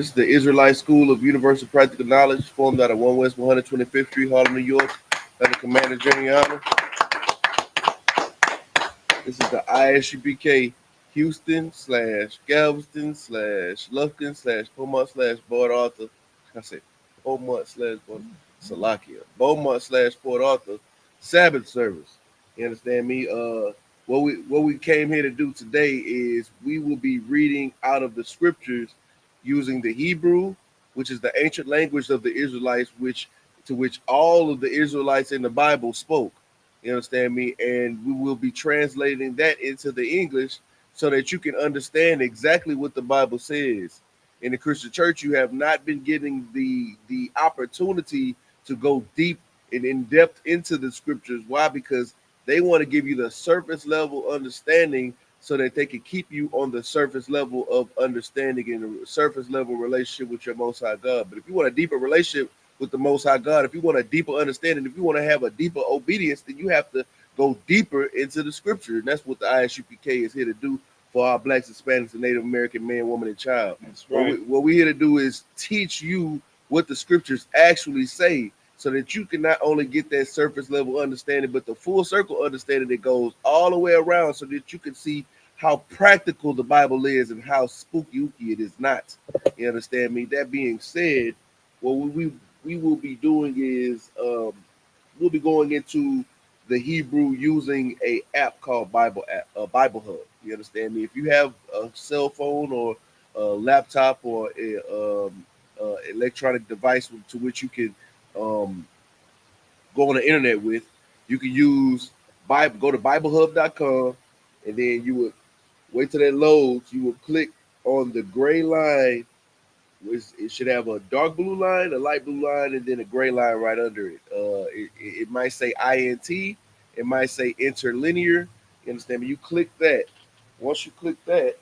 This is the Israelite School of Universal Practical Knowledge, formed out of 1 West 125th Street, Harlem, New York, under Commander General YAHANNA. This is the I.S.U.P.K Houston / Galveston / Lufkin / Beaumont / Port Arthur. I said Beaumont / Salakia. Beaumont / Port Arthur Sabbath service. You understand me? What we came here to do today is we will be reading out of the scriptures using the Hebrew, which is the ancient language of the Israelites, which all of the Israelites in the Bible spoke. You understand me? And we will be translating that into the English so that you can understand exactly what the Bible says. In the Christian church, you have not been getting the opportunity to go deep and in depth into the scriptures. Why? Because they want to give you the surface level understanding so that they can keep you on the surface level of understanding and a surface level relationship with your Most High God. But if you want a deeper relationship with the Most High God, if you want a deeper understanding, if you want to have a deeper obedience, then you have to go deeper into the scripture. And that's what the I.S.U.P.K is here to do for our blacks, Hispanics, and Native American man, woman, and child. That's right. What we're here to do is teach you what the scriptures actually say so that you can not only get that surface level understanding, but the full circle understanding that goes all the way around so that you can see how practical the Bible is and how spooky it is not. You understand me? That being said, what we will be doing is we'll be going into the Hebrew using a app called Bible Hub. You understand me? If you have a cell phone or a laptop or a electronic device to which you can go on the internet with, you can use Bible. Go to BibleHub.com, and then you would wait till that loads. You will click on the gray line. It should have a dark blue line, a light blue line, and then a gray line right under it. It might say INT. It might say interlinear. You understand me? You click that. Once you click that,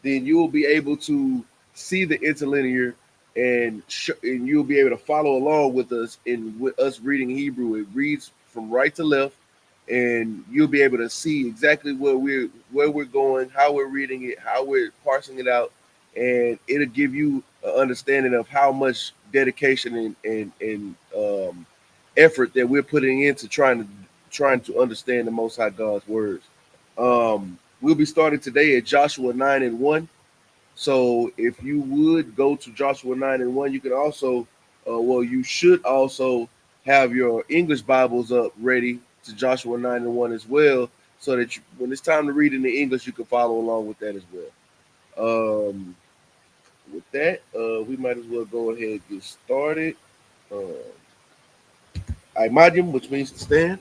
then you will be able to see the interlinear, and you'll be able to follow along with us with us reading Hebrew. It reads from right to left, and you'll be able to see exactly where we're going, how we're reading it, how we're parsing it out, and it'll give you an understanding of how much dedication and effort that we're putting into trying to understand the Most High God's words. We'll be starting today at Joshua 9:1. So if you would go to Joshua 9:1, you can also, you should also have your English Bibles up ready to Joshua 9:1 as well, so that when it's time to read in the English, you can follow along with that as well. With that, we might as well go ahead and get started. Imadium, which means to stand.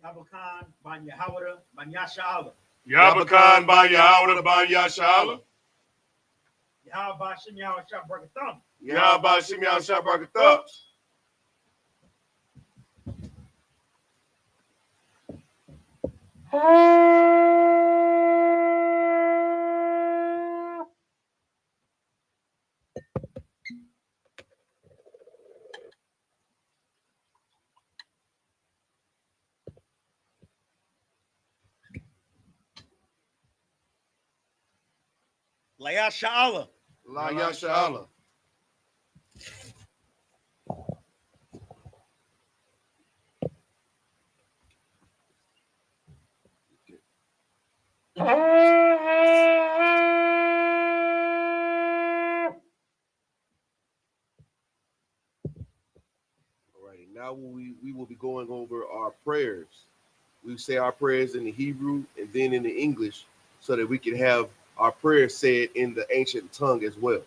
Yabakan ban Yahawada ban Yashala. Yabakan ban Yahawada ban Yashala. Yahaba Shimyaw Shabrakathum. Yahaba Shimyaw Shabrakathum. La Yashala. La Yashala. Alrighty, now we will be going over our prayers. We say our prayers in the Hebrew and then in the English, so that we can have our prayers said in the ancient tongue as well.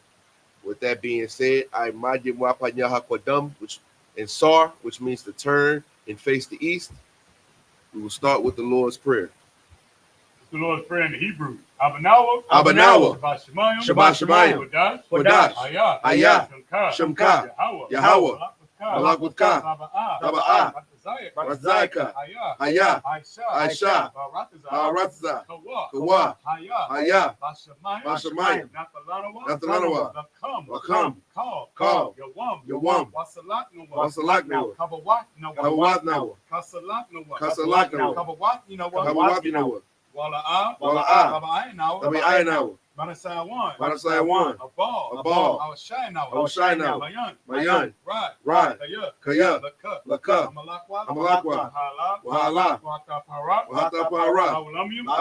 With that being said, I Majim Wapanyaha Kwadam, which in Sar, which means to turn and face the east. We will start with the Lord's Prayer. The Lord's Prayer in the Hebrew. Abanawa. Abanawa. Shabbat Shabbat Shemayim. Wadash. Wadash. Ayah. Ayah. Shemka. Shemka. Yahweh. Yahweh. Malak Taba'ah. Taba'ah. Razaka, Haya, Haya, Aisha, Aisha, Baratiza, Ratza, Kawa, Kawa, Haya, Haya, Bashamaya, Bashamaya, Nakalanawa, Natalanawa, Lakam, Call, Yawam, Yawam, Wasalat Noah, Wasalak Noah, Kabawat Noah, Kawat Noah, Kasalat Noah, Kasalak Noah, Kabawat Noah, Kawat Noah, Wala'a, Wala'a, Kaba'ai Noah, Tabi'ai Noah, Manasawan, Manasayawan, Abal, Abal, Awashai Noah, Awashai Noah, Mayan, Mayan, Rad, Kaya, Laka, Laka, Amalakwa, Amalakwa, Wahala, Wahala, Watapara, Wahatapara, I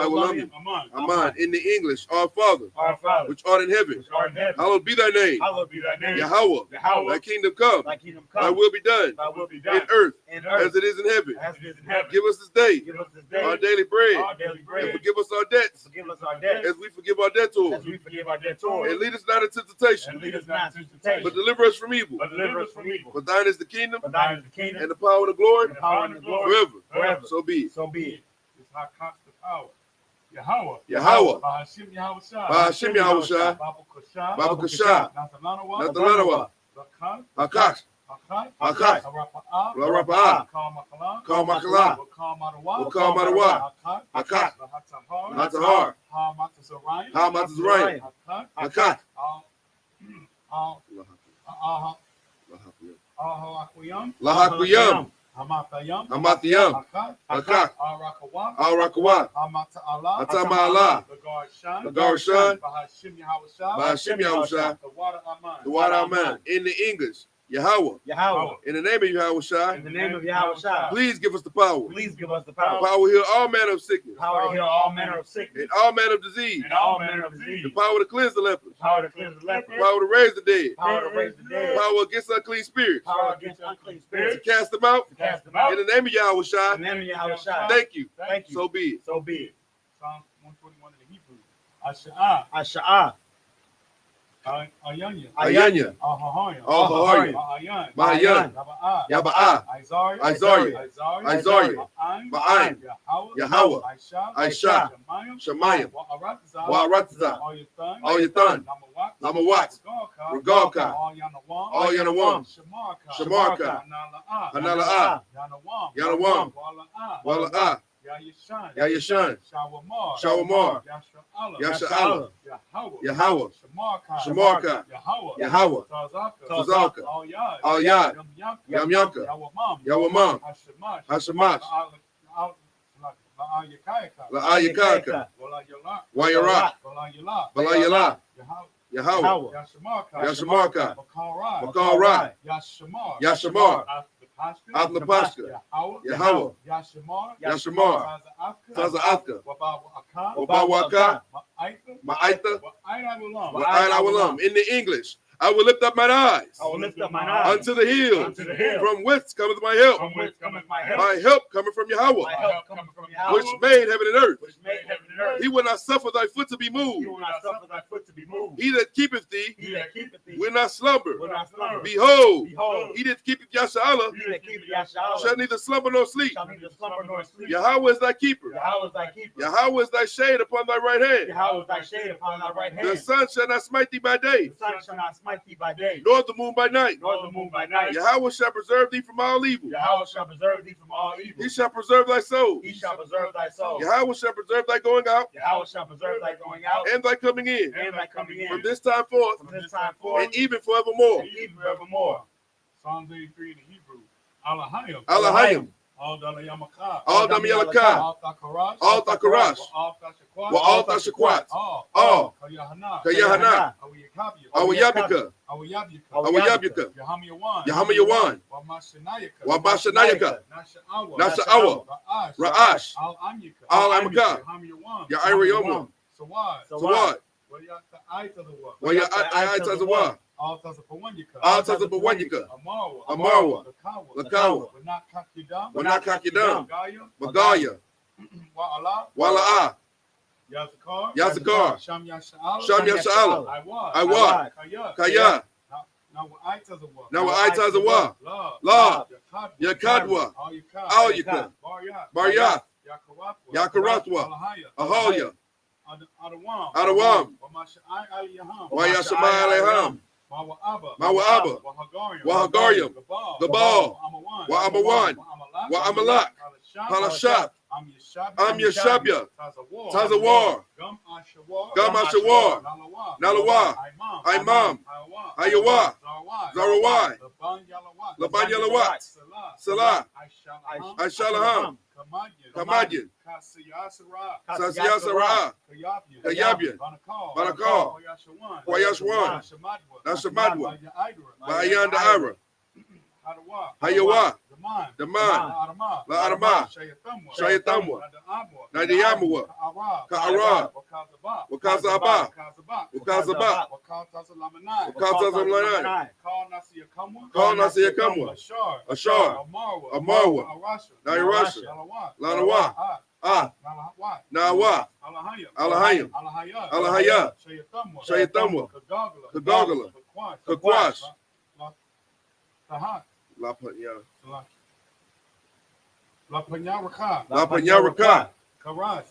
will love you. Aman, in the English, our Father, Our Father, which art in heaven, which art in heaven, hallowed be thy name, hallowed be thy name. Yahweh, Yahweh, thy kingdom come, thy kingdom thy come, will be done, thy will be in done earth in as earth it is in heaven. as it is in heaven. Give us this day Give us this our day daily bread, our daily and bread. forgive us our debts, Forgive us our debts as we forgive our as debtors. we forgive our And debtors. lead us not into temptation, And lead us not into temptation, but deliver us from evil. but deliver us from evil. For thine is the kingdom, For thine is the kingdom, and the power, and the glory, and the power, and the glory, forever. forever. So be it. So be it. It's how constant power. Yahweh. Yahweh, Bahashim Yahweh Shah. Bahashim Yahushua, Baba Kusha. Baba Kasha, Natalanawa. Natalanawa, Lakan. Hakak, Hakai. Hakak, Rapa'a. Larapa'ah, Kalmakala. Kalmakala, Wakamadawa. Wakamadawa, Hakai. Hakak, Lahatahar. Hatahar, Hamatazarayan. Hamatazrayan, Hakai. Hakak, Ahakuyam. Lahakuyam, Hamatayam. Hamatiyam, Hakai. Hakak, Arakawa. Al-Rakawa, Hamata'ala. Atama'ala, The Garshan. the Garshan, Bahashim Yahweh Shah. Bahashim Yahushua, The water Aman. the water Aman. In the English, Yahweh, Yahweh, in the name of Yahushua, in the name of Yahweh, please give us the power. please give us the The power. power to heal all manner of sickness, Power to heal all manner of sickness, and all manner of disease. and all manner of disease. The power to cleanse the lepers. Power to cleanse the The leper. power to raise the dead. Power to raise the The dead. power against unclean spirits. Power against unclean To spirits. cast them out. To cast them out. In the name of In the Yahushua. name of Yahweh. Thank you. Thank you. So be it. So be it. Psalm 121 in the Hebrew. Asha'ah. Asha'ah, Ayanya. Ayanya, Ahahaya. Ahahaya, Ma'ayan. Ma'ayan, Yaba'ah. Yaba'ah, Isaiah. Isaiah, Isaiah, Ma'ayin. Ma'ayin, Yahweh. Yahweh, Aisha. Aisha, Shemayim. Shemayim, Wa'aratza. Wa'aratza, Ayathan. Ayathan, Namawat. Namawat, Regalka, All-Yanawam. All Yanawam, Shamarka. Shamarka, Hanala'ah. Hanala'ah, Yanawam. Yanawam, Wala'ah. Wala'ah, Yayishan. Yayashan, Shawamar. Shawamar, Yasha'ala. Yasha'ala, Yahweh. Yahweh, Shamarka. Shamarka, Yahweh. Yahweh, Tazaka. Tazaka, Al-Yad. Al-Yad, Yamyanka. Yamyanka, Yawamam. Yawamam, Hashemash. Hashemash, La'ayakaika. La'ayakaka, Walayala. Wayarak, Walayala. Balayala, Yahweh. Yahweh, Yashamarka. Yashamarka, Makarai. Makarai, Yashamar. Yashamar, Athlepashka. Athlepashka, Yahweh. Yahweh, Yashamar. Yashamar, Taza'afka. Taza'afka, Wabawaka. Wabawaka, Ma'aita. Ma'aita, Wa'ainawalam. Wa'ainawalam. In the English, I will lift up mine eyes I will lift up mine eyes unto the hills, unto the hills, from whence cometh my help. from whence cometh my help. My help coming from My Yahweh, help cometh from Yahweh, which made heaven and earth. which made heaven and earth. He will not suffer thy foot to be He moved. will not suffer thy foot to be moved. He that keepeth thee He that keepeth thee will not slumber. will not slumber. Behold, Behold, he that keepeth Yasha'ala he that keepeth Yahshua shall neither slumber nor sleep. shall neither slumber nor sleep. Yahweh is thy keeper. Yahweh is thy keeper. Yahweh is thy shade upon thy right hand. Yahweh is thy shade upon thy right The hand. sun shall not smite thee by day, The sun shall not smite thee by day, nor the moon by night. nor the moon by night. Yahweh shall preserve thee from all evil. Yahweh shall preserve thee from all evil. He shall preserve thy soul. He shall preserve thy soul. Yahweh shall preserve thy going out Yahweh shall preserve thy going out and thy coming in and thy coming in from this time forth from this time forth and even forevermore. and even forevermore. Psalms 83 in the Hebrew. Alahayim. Alahayim, Al-Dalayamaka. Al-Damiyalaka, Al-Thakarash. Al-Thakarash, Al-Thashakwat. Wa-Al-Tashakwat, All. Kayahana. Kayahana, Awiyakabia. Awayabika, Awiyabika. Awayabika, Yahamiyawan. Yahamiyawan, Wamashanayaka. Wabashanayaka, Nasha'awa. Nasha'awa, Ra'ash. Ra'ash, Al-Amyaka. Al-Amyaka, Yahamiyawan. Ya'iriyoma, Sawad. Sawad, Wayata'aitazawa. Waya'atazawa, Al-Tazapawanyaka. Al-Tazabawanyaka, Amarwa. Amarwa, Lakawa. Lakawa, Wanakakidam. Wanakakidam, Magaya. Magaya, Wa'ala. Wala'ah, Yazakar. Yazakar, Sham Yasha'ala. Sham Yasha'ala, Iwad. Iwad, Kaya. Kaya, Nawa'aitazawa. Nawa'aitazawa, La. La, Yakadwa. Yakadwa, Al-Yaka. Al-Yaka, Baryak. Baryath, Yakaratwa. Yakarathwa, Alahaya. Ahaya, Adawam. Adawam, Wamasha'ai Aliyaham. Wayashamai Aleham, Mawa'aba, Wahagarium, Wahagarium, Gabal, Wa'amawan, Wa'amalak, Palashak, Am-Yashabya, Tazawar, Gam-Ashawar, Nalawa, Imam, Hayawa, Zarawai, Laban Yalawat, Salah, I.S.U.P.K, Kamadyan, Sasiyasara, Kayabyan, Banakal, Wayashwan, Nashamadwa, Bayanda Ira, Hayawa, Daman, La-Adama, Shayatamwa, Nadiyamawa, Ka'arab, Wakazaba, Wakazaba, Wakazazamlanai, Kal Nasiyakamwa, Ashar, Amarwa, Nairasha, Lanawa, Nawa, Alahayim, Alahaya, Shayatamwa, Kagagala, Kakwash, Lapanyaraka,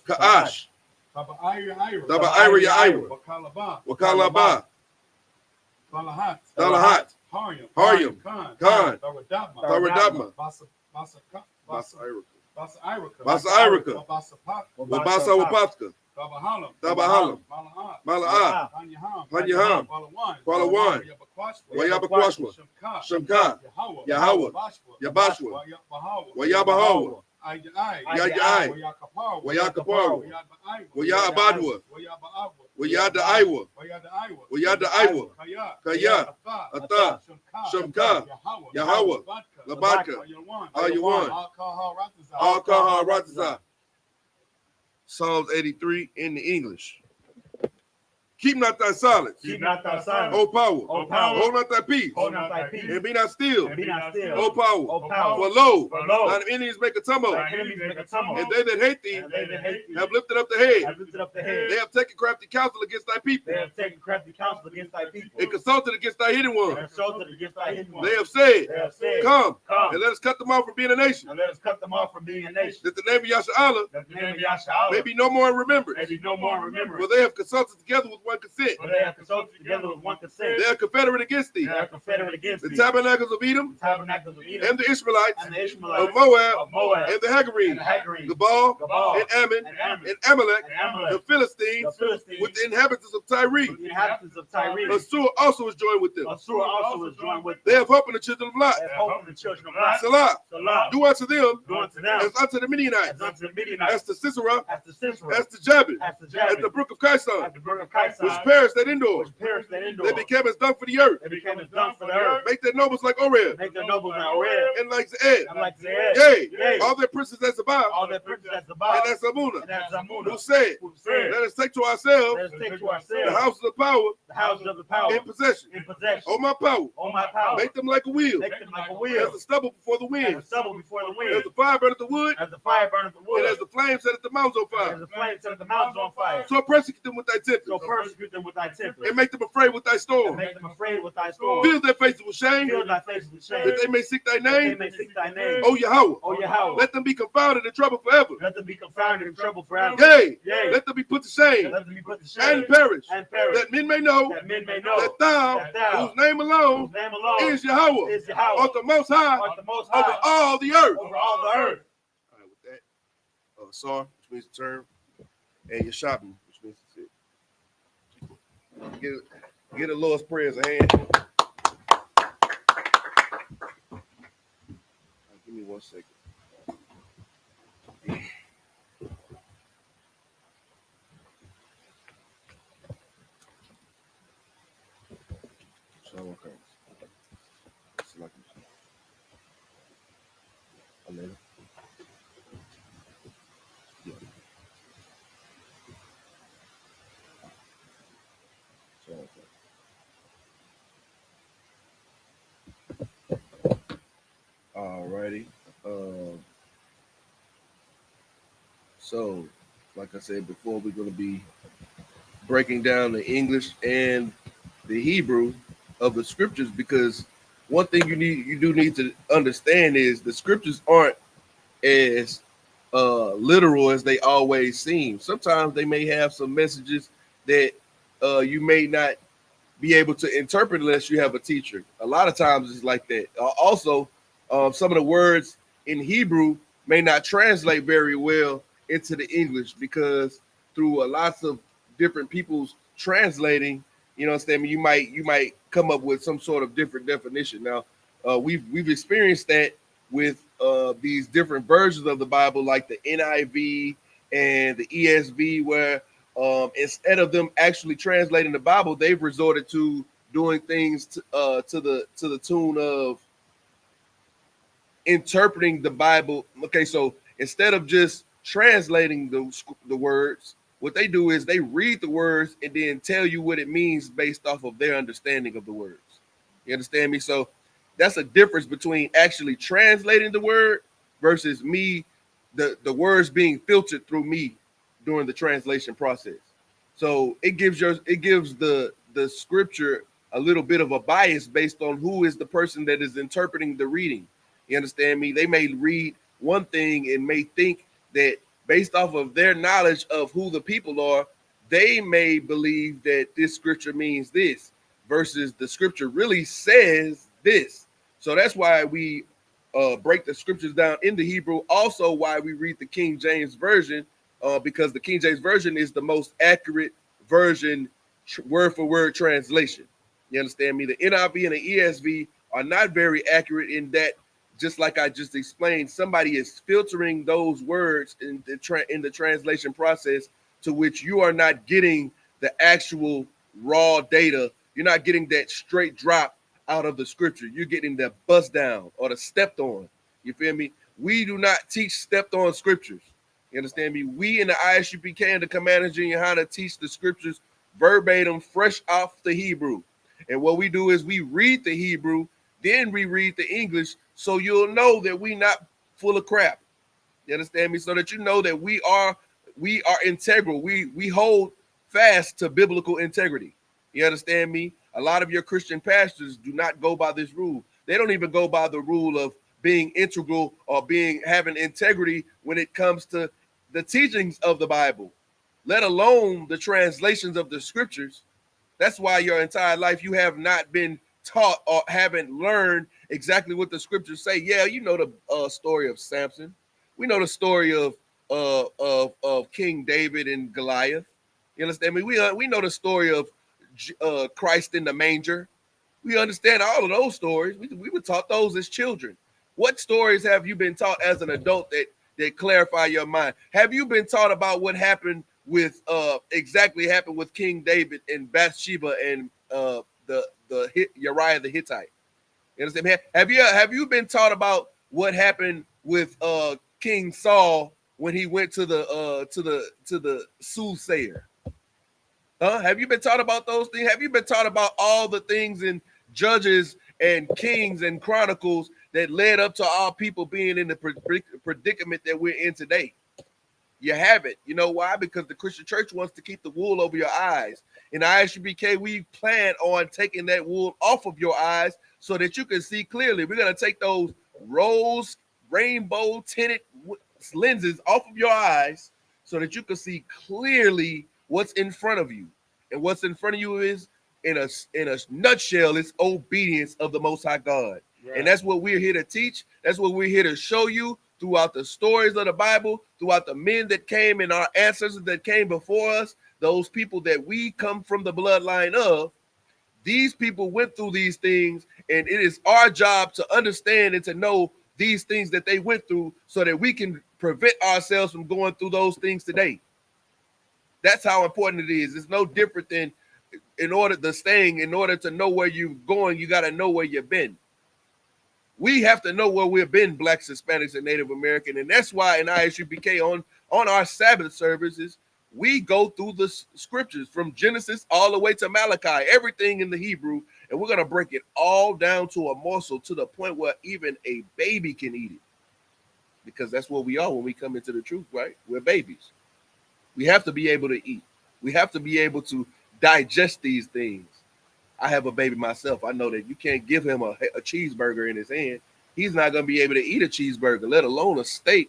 Ka'ash, Daba Ira Yaira, Wakalaba, Dalahat, Haryam, Khan, Taradabma, Basa Irika, Wabasa Wapatka, Dabahalam, Mala'ah, Hanyaham, Kwalawan, Wayabakwashma, Shamka, Yahweh, Yabashwa, Wayabahawa, Yayai, Wayakapawa, Wayabadwa, Wayada Iwa, Wayada Iwa, Kaya, Ata, Shamka, Yahweh, Labaka, Ayawan, Al-Kaha Ratazah. Psalms 83 in the English. Keep not thy silence. Keep not thy silence. O power. O power. Hold not thy peace. Hold not thy peace. And be not still. And be not still. O power. O power. For lo, For lo, thine enemies make a tumult. thine enemies make a tumult. And they that hate thee And they that hate thee have lifted up the head. have lifted up the head. They have taken crafty counsel against thy people. They have taken crafty counsel against thy people. And consulted against thy hidden They ones. have consulted against thy hidden ones. They have said, They have said, Come, Come, and let us cut them off from being a nation. and let us cut them off from being a nation. That the name of Yasha'Allah That the name of Yahshua may be no more in remembrance. may be no more in remembrance. For they have consulted together with one consent. For they have consulted together with one consent. They are confederate against They thee. are confederate against The thee. tabernacles of Edom The tabernacles of Edom and the Ishmaelites and the Ishmaelites of Moab of Moab and the and Hagarenes, the Hagarenes, Gabal Gabal and Ammon and Ammon and Amalek, and Amalek, the Philistines the Philistines, with the inhabitants of Tyre. with the inhabitants of Tyre. Assur also is joined with them. Assur also is joined with They them. have hope in the children of Lot. They have hope in the children of Lot. Salah, Salah, do unto them do unto them as unto the as Midianites, unto the Midianites, as to Sisera, as to Sisera, as to Jabin, as to at Jabin, the brook of Kishon, at the brook of Kishon, which perished at Endor. which perished at Endor. They became as dung for the earth. They became as dung for the earth. Make their nobles like Oreb Make their nobles like Oreb and like Zed. and like Zed. Yea, Yea, all their princes as Zabah all their princes as and Sabbath as Zamuna, and as Zamuna, who said, who said, let us take to ourselves let us take to the ourselves houses of power the houses of the power in possession. in possession. O my power, O my power, make them like a wheel, make them like a as wheel, the stubble before the as wind, the stubble before the as wind, the fire burneth the wood, as the fire burneth the wood, and as the flame setteth the mountains on as fire. the flame set the mountains on fire. So persecute them with thy So tempest, persecute them with thy temper, and make them afraid with thy and storm. make them afraid with thy storm. Fill their faces with shame, Fill thy faces with shame, that they may seek thy that they name, may seek thy name. O Yahweh. O Yahweh, Let them be confounded in trouble forever. let them be confounded in trouble forever. Yea, Yea, let them be put to shame let them be put to shame and perish, and perish, that men may know that men may know that thou, that thou, whose name alone whose name alone is Yahweh, is Yahweh, art the most high art the most over high all the earth. over all the earth. All right, with that, Sar, which means to turn, and Yashabi, which means to sit. Get a Lord's Prayer as a hand. Give me 1 second. So, okay. Select it. Amen. Yeah. So, okay. Alrighty. So, like I said before, we're going to be breaking down the English and the Hebrew of the scriptures, because one thing you do need to understand is the scriptures aren't as literal as they always seem. Sometimes they may have some messages that you may not be able to interpret unless you have a teacher. A lot of times it's like that. Also, some of the words in Hebrew may not translate very well into the English because through lots of different people's translating, you know what I'm saying, you might come up with some sort of different definition. Now, we've experienced that with these different versions of the Bible, like the NIV and the ESV, where instead of them actually translating the Bible, they've resorted to doing things to the tune of interpreting the Bible. Okay, so instead of just translating the words, what they do is they read the words and then tell you what it means based off of their understanding of the words. You understand me? So that's a difference between actually translating the word versus me, the words being filtered through me during the translation process. So it gives the scripture a little bit of a bias based on who is the person that is interpreting the reading. You understand me? They may read one thing and may think that based off of their knowledge of who the people are, they may believe that this scripture means this versus the scripture really says this. So that's why we break the scriptures down into Hebrew. Also, why we read the King James Version, because the King James Version is the most accurate version, word for word translation. You understand me? The NIV and the ESV are not very accurate in that. Just like I just explained, somebody is filtering those words in the translation process, to which you are not getting the actual raw data. You're not getting that straight drop out of the scripture. You're getting the bust down or the stepped on. You feel me? We do not teach stepped on scriptures. You understand me? We in the I.S.U.P.K and the Commanders Junior High teach the scriptures verbatim, fresh off the Hebrew. And what we do is we read the Hebrew, then we read the English, so you'll know that we not full of crap. You understand me? So that you know that we are integral. We hold fast to biblical integrity. You understand me? A lot of your Christian pastors do not go by this rule. They don't even go by the rule of being integral or having integrity when it comes to the teachings of the Bible, let alone the translations of the scriptures. That's why your entire life you have not been taught or haven't learned exactly what the scriptures say. Yeah, you know the story of Samson. We know the story of King David and Goliath. You understand me? We know the story of Christ in the manger. We understand all of those stories. We were taught those as children. What stories have you been taught as an adult that clarify your mind? Have you been taught about what happened with exactly happened with King David and Bathsheba and Uriah the Hittite? You understand? Have you been taught about what happened with King Saul when he went to the soothsayer? Have you been taught about those things? Have you been taught about all the things in Judges and Kings and Chronicles that led up to our people being in the predicament that we're in today? You haven't. You know why? Because the Christian church wants to keep the wool over your eyes. In I.S.U.P.K, we plan on taking that wool off of your eyes so that you can see clearly. We're going to take those rose, rainbow tinted lenses off of your eyes so that you can see clearly what's in front of you. And what's in front of you is, in a nutshell, it's obedience of the Most High God. Right. And that's what we're here to teach. That's what we're here to show you throughout the stories of the Bible, throughout the men that came and our ancestors that came before us, those people that we come from the bloodline of. These people went through these things, and it is our job to understand and to know these things that they went through so that we can prevent ourselves from going through those things today. That's how important it is. It's no different than in order to know where you're going, you got to know where you've been. We have to know where we've been, Blacks, Hispanics, and Native American. And that's why in I.S.U.P.K on our Sabbath services, we go through the scriptures from Genesis all the way to Malachi, everything in the Hebrew. And we're going to break it all down to a morsel to the point where even a baby can eat it. Because that's what we are when we come into the truth, right? We're babies. We have to be able to eat. We have to be able to digest these things. I have a baby myself. I know that you can't give him a cheeseburger in his hand. He's not going to be able to eat a cheeseburger, let alone a steak.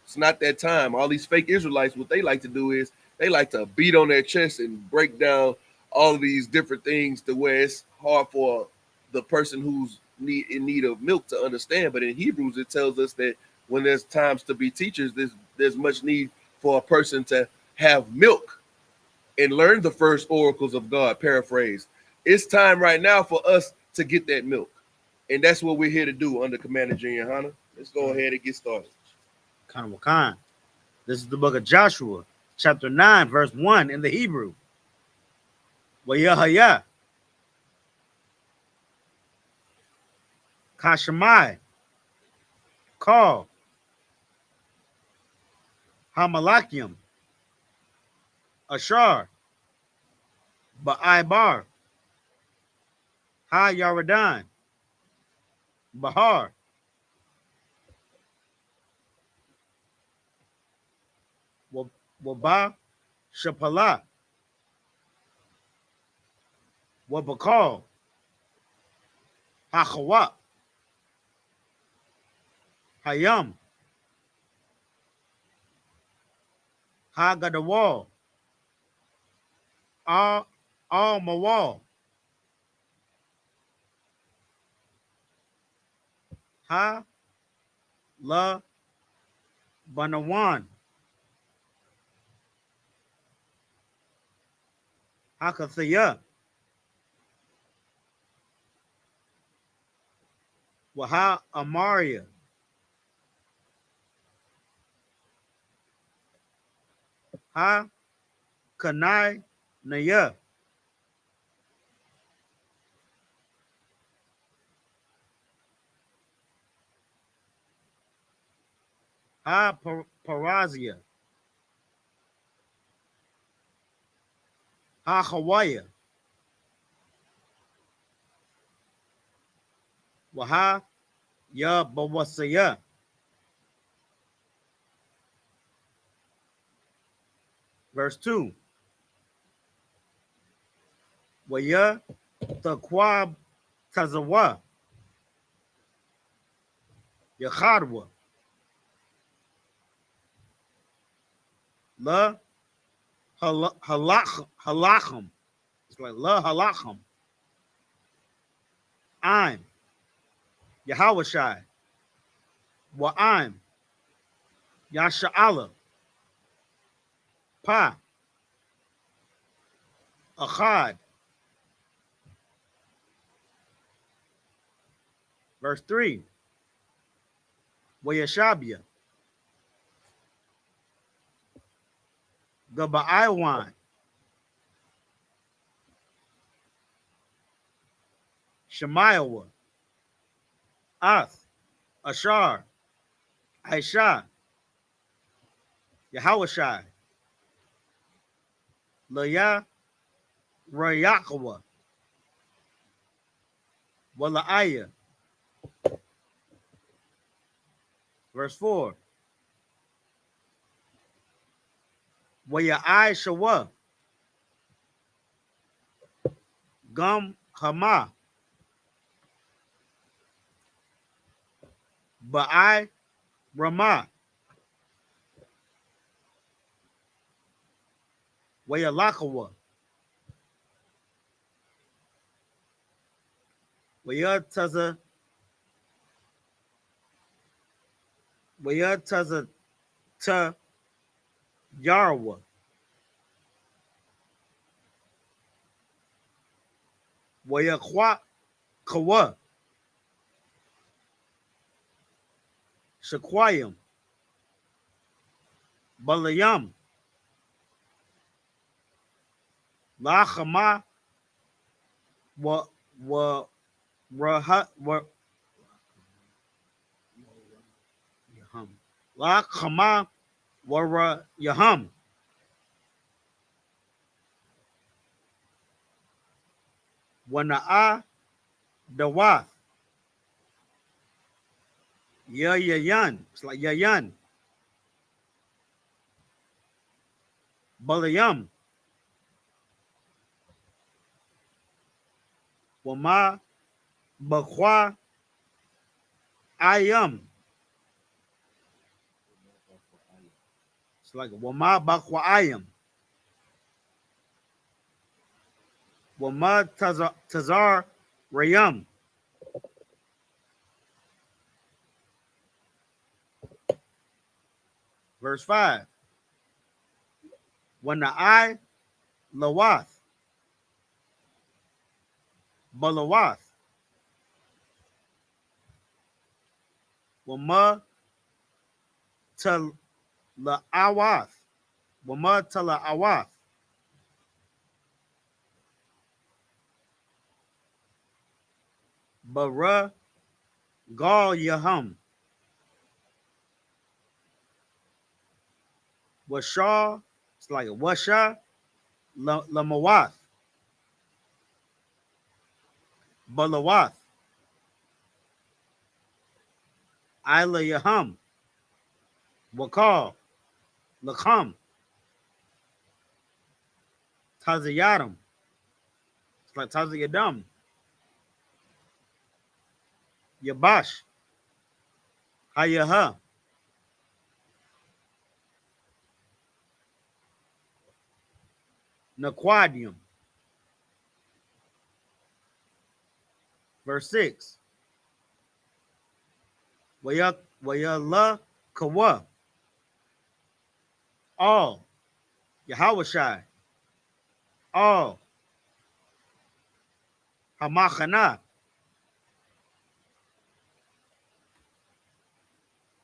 It's not that time. All these fake Israelites, what they like to do is they like to beat on their chest and break down all of these different things to where it's hard for the person who's in need of milk to understand. But in Hebrews, it tells us that when there's times to be teachers, there's much need for a person to have milk and learn the first oracles of God, paraphrase. It's time right now for us to get that milk. And that's what we're here to do under Commander Junior Hannah. Let's go ahead and get started. Khan Wakan. This is the book of Joshua, chapter 9, verse 1 in the Hebrew. Wayahaya. Kashamai. Call. Hamalakim. Ashar. Ba'aibar. Ha Yaradan. Bahar. Waba Shapala. Wabakal. Hachawa. Hayam. Hagadawal. Al Mawal. Ha La Banawan. Hakathaya. Waha Amaria. Ha Kanai Naya. Ha Parazia. Ha Hawaya. Waha Ya Bawasaya. Verse 2. Waya Taqwab Tazawa. Yakhadwa. La Halacham. It's like La Halacham. I'm Yahawashai. Wa'im Yasha'ala. Pa Achad. Verse 3. Wayashabia. Gabaiwan. Shemayawa. Ath. Ashar. Aisha. Yahawashai. Laya Rayakawa. Walaaya. Verse 4. Wayai Shawa. Gum Hama. Ba'ai Ramah. Wayalakawa. Wayataza. Wayataza ta Yarwa. Wayakwa Kawa. Shakwayam. Balayam. Lachama. Raha. Lachama. Wara Yaham. Wana'a Dawath. Yayan. It's like Yayan. Balayam. Wama Bakwa Ayam. It's like Wama Bakwa Ayam. Wama Tazar Rayam. Verse 5. When the I Lawath, Balawath, Wama Tal La Awath, Wama Tala Awath, Bara Gal Yaham, Washa, it's like a Washa, Lamawath, Balawath, Ila Yaham, Wakal, Lakam, Tazayadam, it's like Tazayadam, Yabash, Hayaha, Naquadium. Verse 6. Wayala Kawa. All. Yahawashai. All. Hamachana.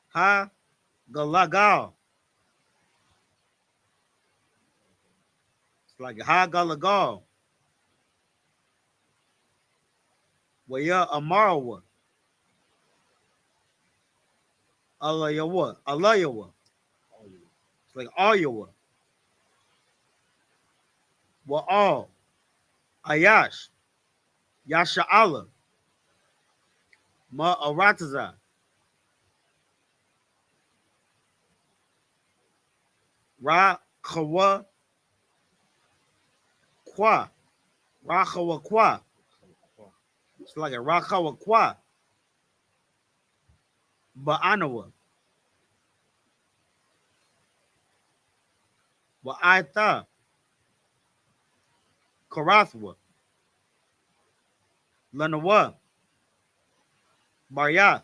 Ha Galagal. It's like Ha Galagal. Waya Amarawa. Alayawa. Alayawa. It's like Ayawa. Wa all. Ayash. Yasha'ala. Ma'arataza. Ra Kawa Kwa. Ra Kawa Kwa. It's like a Rakawa Kwa. Ba'anawa. Wa'aita. Karathwa. Lanawa. Baryath.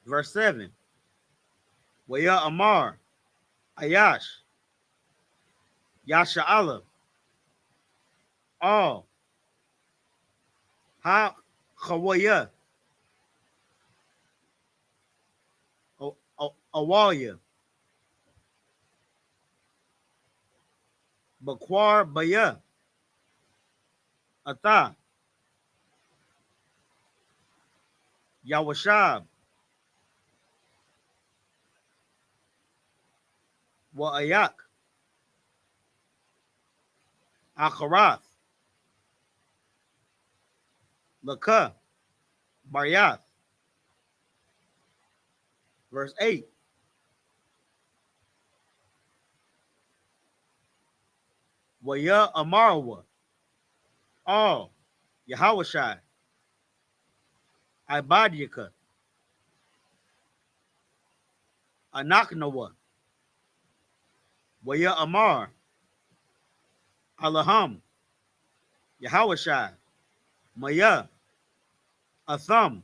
Verse 7. Waya Amar. Ayash. Yasha'ala. All. Ha Khawaya. Awalya. Bakwar Baya. Ata. Yawashab. Wa'ayak. Akarath. Laka. Baryath. Verse 8. Waya Amarawa. All. Yahawashai. Ibadiyaka. Anaknawa. Waya Amar. Alaham. Yahawashai. Maya. Atham.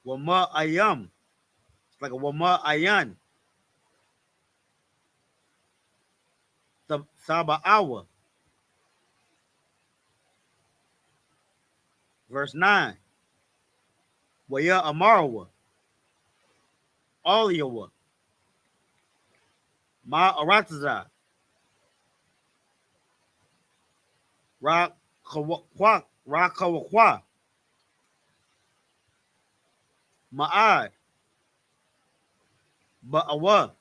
Wama Ayam. It's like a Wama Ayan. Saba'awa. Verse 9. Waya Amarawa. Aliyawa. Ma Arataza. Rakawakwa. Ma'ad. Ba'awa.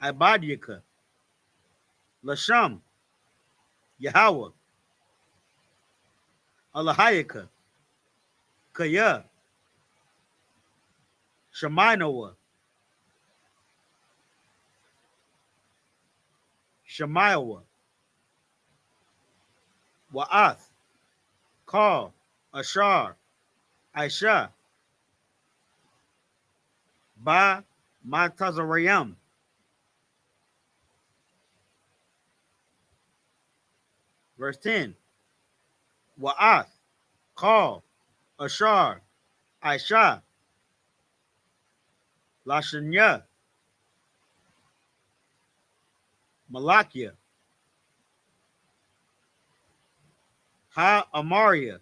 Ibadiyaka. Lasham. Yahweh. Alahayaka. Kaya. Shemainowa. Shemaiwa. Wa'ath. Kal. Ashar. Aisha. Ba Matazarayam. Verse 10. Wa'ath, call, Ashar, Aisha, Lashanya, Malakia, Ha Amaria,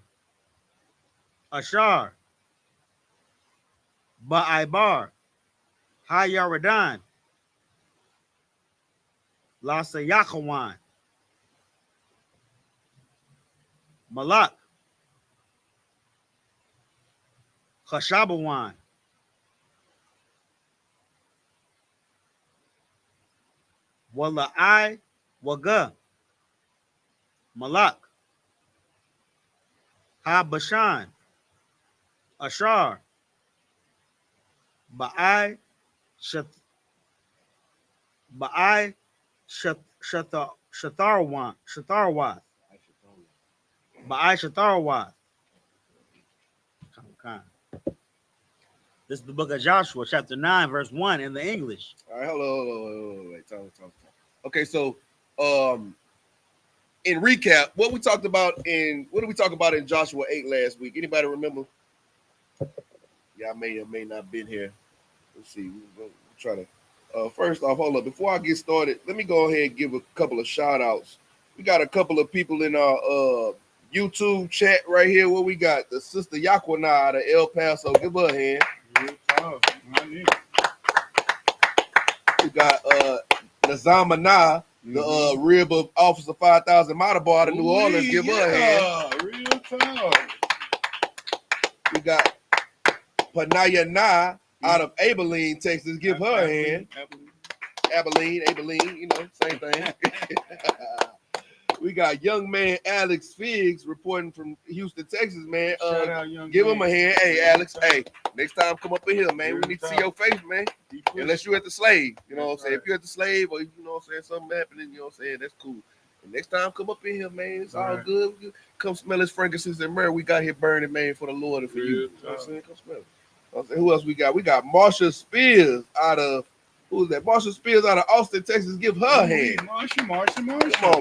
Ashar, Ba'aibar, Ha Yaradan, Lasa Yakawan, Malak, Khashabawan, Wala'ai, Waga, Malak, Ha Bashan, Ashar, Ba'ai, Ba'ai, Shatarwan, Shatarwath, Ba'ai Shatarwath. This is the book of Joshua, chapter 9, verse 1 in the English. All right, hold on, wait, talk. Okay, so in recap, what did we talk about in Joshua 8 last week? Anybody remember? Y'all may or may not have been here. Let's see. We'll try to first off, hold up. Before I get started, let me go ahead and give a couple of shout outs. We got a couple of people in our YouTube chat right here. What we got? The sister YAHANNA out of El Paso. Give her a hand. We got Nazama Na, the rib of Officer 5000 Motor Bar out of New Orleans. Give her a hand. Real talk. We got Panaya Na out of Abilene, Texas. Give her a hand. Abilene, you know, same thing. We got young man Alex Figs reporting from Houston, Texas, man. Shout out, young Give man. him a hand. Hey, Alex, hey, next time come up in here, man. We need to see your face, man. Unless you're at the slave, you know what I'm saying? If you're at the slave or, you know what I'm saying, something happening, you know what I'm saying, that's cool. And next time come up in here, man. It's all good. Come smell this frankincense and myrrh we got here burning, man, for the Lord and for you. You know what I'm saying? Come smell it. I'm saying, who else we got? We got Marsha Spears out of, who's that? Marsha Spears out of Austin, Texas. Give her a hand. Marsha. Come on,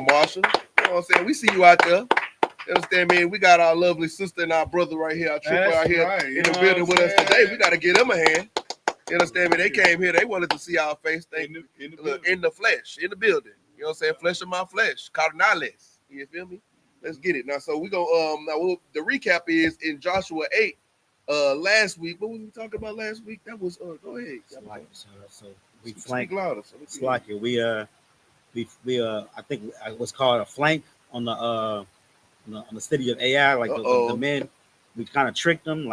Marsha. You know what I'm saying? We see you out there. You understand, man? We got our lovely sister and our brother right here, our trooper out here in the building with us today. We got to give them a hand. You understand me? They came here. They wanted to see our face. In the flesh, in the building. You know what I'm saying? Flesh of my flesh. Carnales. You feel me? Let's get it. Now, so we go, the recap is in Joshua 8, last week. What was we talking about last week? That was, go ahead. So we flanked. Louder. It's like it. We I think it was called a flank on the city of AI. Like the men, we kind of tricked them.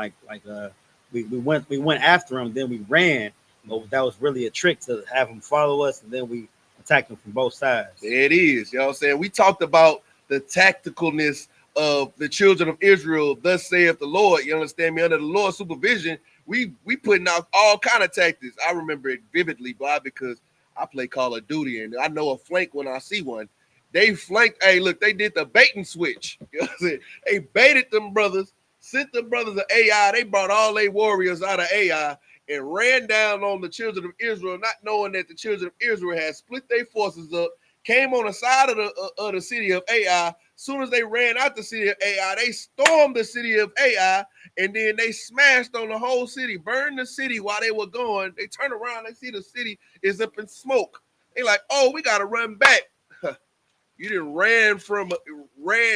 We went after them, then we ran. But that was really a trick to have them follow us, and then we attacked them from both sides. There it is. You know what I'm saying? We talked about the tacticalness of the children of Israel. Thus saith the Lord. You understand me? Under the Lord's supervision, we putting out all kind of tactics. I remember it vividly, boy, because I play Call of Duty, and I know a flank when I see one. They flanked. Hey, look, they did the bait and switch. You know what I'm saying? They baited them brothers, sent them brothers to AI. They brought all their warriors out of AI and ran down on the children of Israel, not knowing that the children of Israel had split their forces up, came on the side of the city of AI. As soon as they ran out the city of AI, they stormed the city of AI, and then they smashed on the whole city, burned the city while they were going. They turn around, they see the city is up in smoke. They like, oh, we got to run back. You didn't ran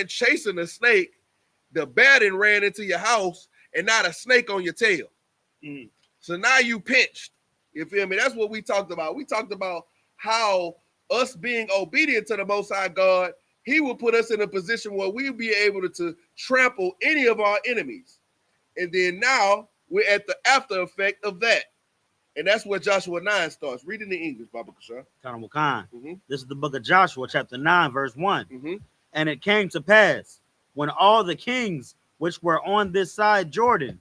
chasing a snake. The bear didn't ran into your house, and not a snake on your tail. So now you pinched. You feel me? That's what we talked about. We talked about how us being obedient to the Most High God, He will put us in a position where we'll be able to trample any of our enemies. And then now we're at the after effect of that. And that's where Joshua 9 starts. Read in the English, Baba Kashan. This is the book of Joshua, chapter 9, verse 1. And it came to pass when all the kings which were on this side Jordan,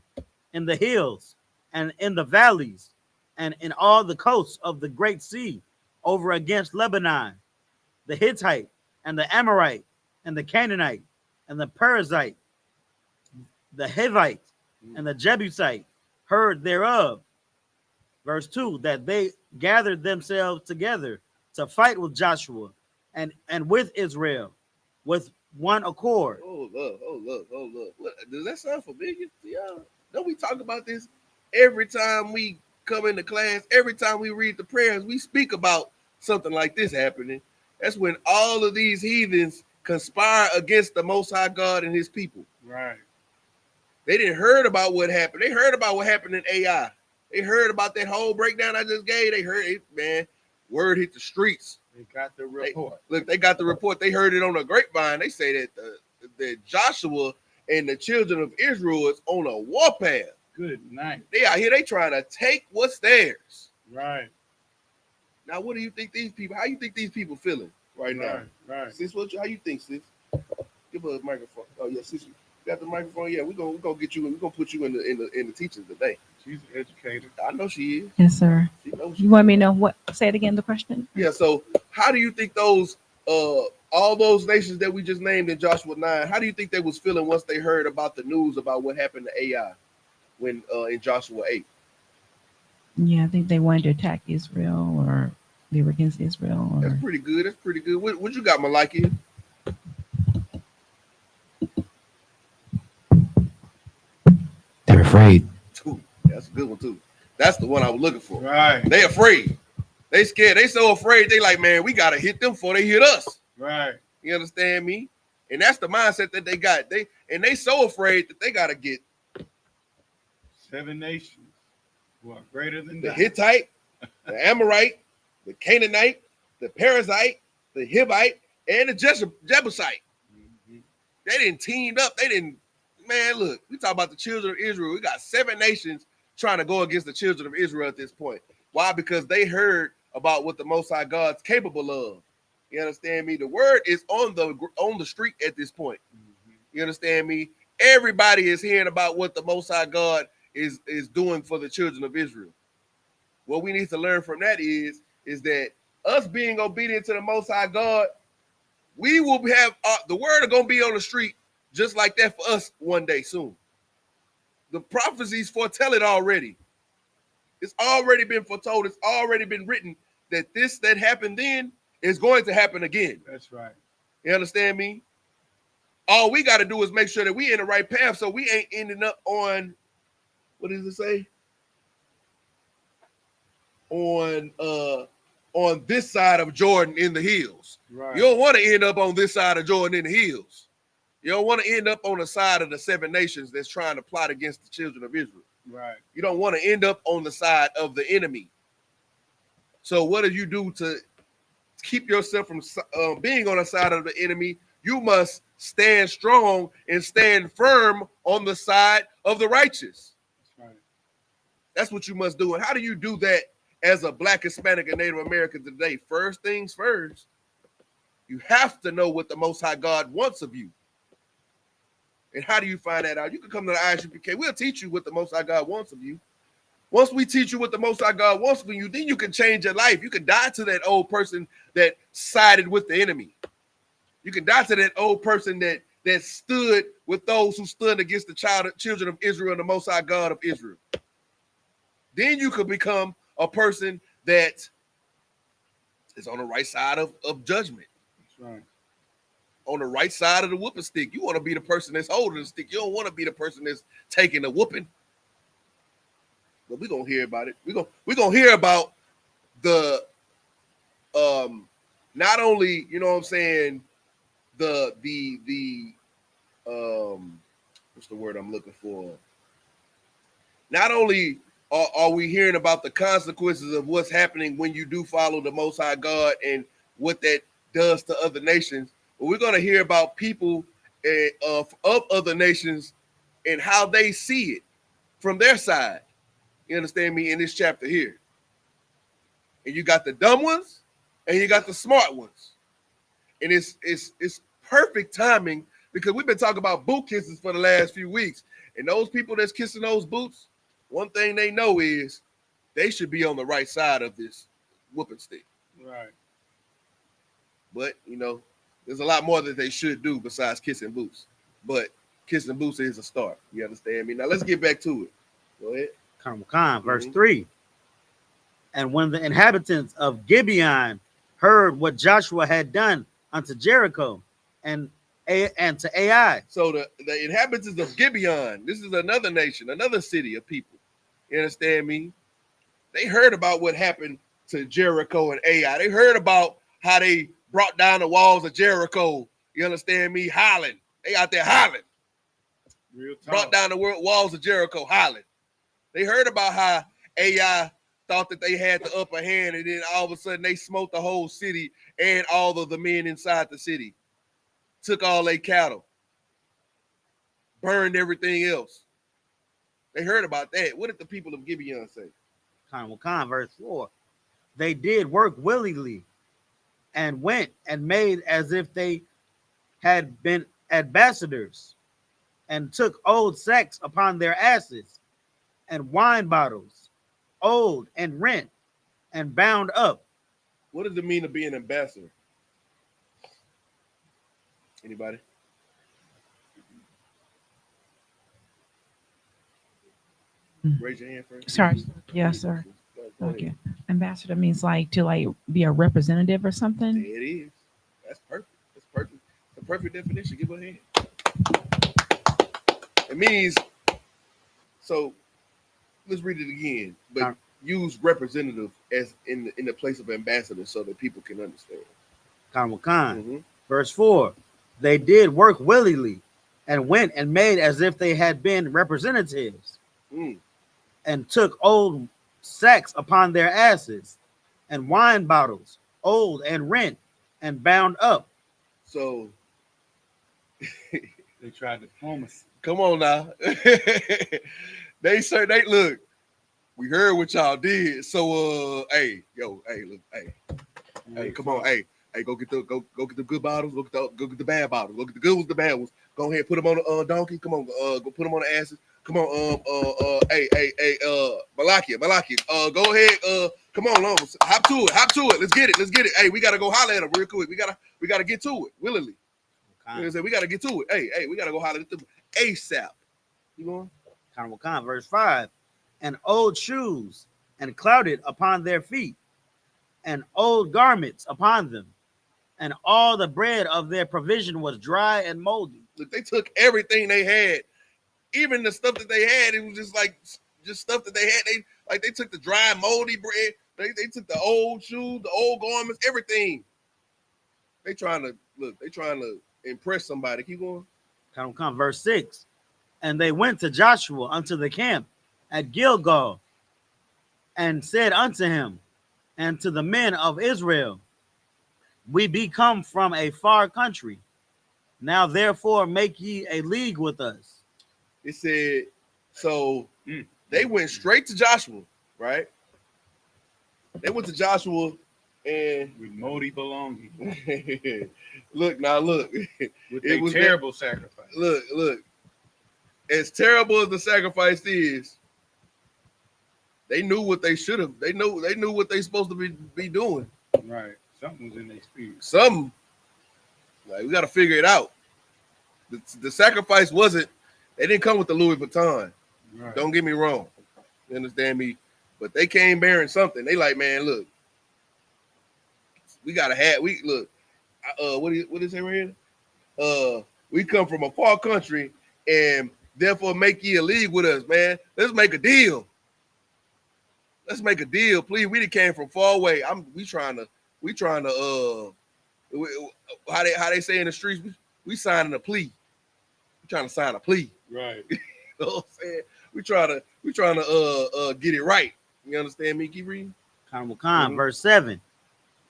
in the hills and in the valleys, and in all the coasts of the great sea, over against Lebanon, the Hittite, and the Amorite, and the Canaanite, and the Perizzite, the Hivite, and the Jebusite, heard thereof. Verse 2, that they gathered themselves together to fight with Joshua and with Israel, with one accord. Oh look. What, does that sound familiar to y'all? Don't we talk about this every time we come into class? Every time we read the prayers, we speak about something like this happening. That's when all of these heathens conspire against the Most High God and His people. Right. They didn't heard about what happened. They heard about what happened in AI. They heard about that whole breakdown I just gave. They heard it, man. Word hit the streets. They got the report. They got the report. They heard it on a grapevine. They say that that Joshua and the children of Israel is on a warpath. Good night. They out here. They trying to take what's theirs. Right. Now, what do you think these people? How you think these people feeling right now? Right. Sis, how you think, sis? Give her a microphone. Oh yeah, sis, you got the microphone. Yeah, we're gonna get you. We're gonna put you in the teaching today. She's educated. I know she is. Yes, sir. She knows. You want me to know what? Say it again, the question. Yeah. So, how do you think those all those nations that we just named in Joshua 9? How do you think they was feeling once they heard about the news about what happened to AI when in Joshua 8? Yeah, I think they wanted to attack Israel, or they were against Israel. Or... That's pretty good. That's pretty good. What you got, Malaki? They're afraid. Ooh, that's a good one too. That's the one I was looking for. Right. They afraid. They scared. They so afraid. They like, man, we gotta hit them before they hit us. Right. You understand me? And that's the mindset that they got. They so afraid that they gotta get 7 nations who are greater than the that. Hittite, the Amorite, the Canaanite, the Perizzite, the Hivite, and the Jebusite. Mhm. They didn't teamed up. They didn't. Man, look, we talk about the children of Israel. We got 7 nations trying to go against the children of Israel at this point. Why? Because they heard about what the Most High God's capable of. You understand me? The word is on the street at this point. Mhm. You understand me? Everybody is hearing about what the Most High God is doing for the children of Israel. What we need to learn from that is that us being obedient to the Most High God, we will have the word are going to be on the street just like that for us one day soon. The prophecies foretell it already. It's already been foretold. It's already been written that this that happened then is going to happen again. That's right. You understand me? All we got to do is make sure that we in the right path so we ain't ending up on, what does it say? On this side of Jordan in the hills. Right. You don't want to end up on this side of Jordan in the hills. You don't want to end up on the side of the 7 nations that's trying to plot against the children of Israel. Right. You don't want to end up on the side of the enemy. So what do you do to keep yourself from being on the side of the enemy? You must stand strong and stand firm on the side of the righteous. That's right. That's what you must do. And how do you do that as a Black, Hispanic, and Native American today? First things first, you have to know what the Most High God wants of you. And how do you find that out? You can come to the I.S.U.P.K. We'll teach you what the Most High God wants of you. Once we teach you what the Most High God wants of you, then you can change your life. You can die to that old person that sided with the enemy. You can die to that old person that stood with those who stood against the children of Israel and the Most High God of Israel. Then you could become a person that is on the right side of judgment. That's right. On the right side of the whooping stick. You want to be the person that's holding the stick. You don't want to be the person that's taking the whooping. But we're going to hear about it. We're going to hear about the, not only, you know what I'm saying, the what's the word I'm looking for? Not only are we hearing about the consequences of what's happening when you do follow the Most High God and what that does to other nations, but we're going to hear about people of other nations and how they see it from their side. You understand me? In this chapter here. And you got the dumb ones and you got the smart ones. And it's perfect timing because we've been talking about boot kisses for the last few weeks. And those people that's kissing those boots, one thing they know is they should be on the right side of this whooping stick. Right. But, you know, there's a lot more that they should do besides kissing boots. But kissing boots is a start. You understand me? Now, let's get back to it. Go ahead. Verse 3. And when the inhabitants of Gibeon heard what Joshua had done unto Jericho, and and to AI. So the inhabitants of Gibeon, this is another nation, another city of people. You understand me? They heard about what happened to Jericho and Ai. They heard about how they brought down the walls of Jericho. You understand me? Hollering. They out there hollering. Real talk. Brought down the walls of Jericho hollering. They heard about how Ai thought that they had the upper hand, and then all of a sudden they smote the whole city and all of the men inside the city. Took all their cattle. Burned everything else. They heard about that. What did the people of Gibeon say? Verse 4. They did work willingly and went and made as if they had been ambassadors and took old sacks upon their asses and wine bottles, old and rent and bound up. What does it mean to be an ambassador? Anybody? Raise your hand first. Sorry. Yes, sir. Go ahead. Okay. Ambassador means like to be a representative or something. There it is. That's perfect. That's perfect. The perfect definition. Give her a hand. It means, so let's read it again, but use representative as in the place of ambassador so that people can understand. Verse 4. They did work willingly and went and made as if they had been representatives and took old sacks upon their asses and wine bottles, old and rent and bound up. So They tried diplomacy. come on now. They look, we heard what y'all did. So hey, look, hey, come on, hey, go get the good bottles, go get the bad bottles, go get the good ones, the bad ones. Go ahead, put them on the donkey. Come on, go put them on the asses. Come on, Malachi, go ahead, come on, hop to it, let's get it. Hey, we gotta go holler at them real quick. We gotta get to it willingly. We gotta get to it. Hey, we gotta go holler at them ASAP. You going? Verse 5. And old shoes and clouded upon their feet, and old garments upon them, and all the bread of their provision was dry and moldy. Look, they took everything they had, even the stuff that they had. It was just stuff that they had. They took the dry, moldy bread. They took the old shoes, the old garments, everything. They trying to impress somebody. Keep going. Verse 6. And they went to Joshua unto the camp at Gilgal, and said unto him and to the men of Israel, we be come from a far country. Now therefore make ye a league with us. It said, so they went straight to Joshua, right? They went to Joshua and With moldy belongings. look. With It a was terrible sacrifice. Look. As terrible as the sacrifice is, they knew what they should have. They knew what they supposed to be doing. Right. Something was in their spirit. Something. Like, we got to figure it out. The sacrifice wasn't. They didn't come with the Louis Vuitton. Right. Don't get me wrong. You understand me? But they came bearing something. They like, man, look. We gotta have. What is it right here? We come from a far country, and therefore make ye a league with us, man. Let's make a deal. Please. We done came from far away. We trying to how they say in the streets, we signing a plea. We trying to sign a plea. Right. You know what I'm saying? We trying to get it right. You understand me? Keep reading. Verse 7.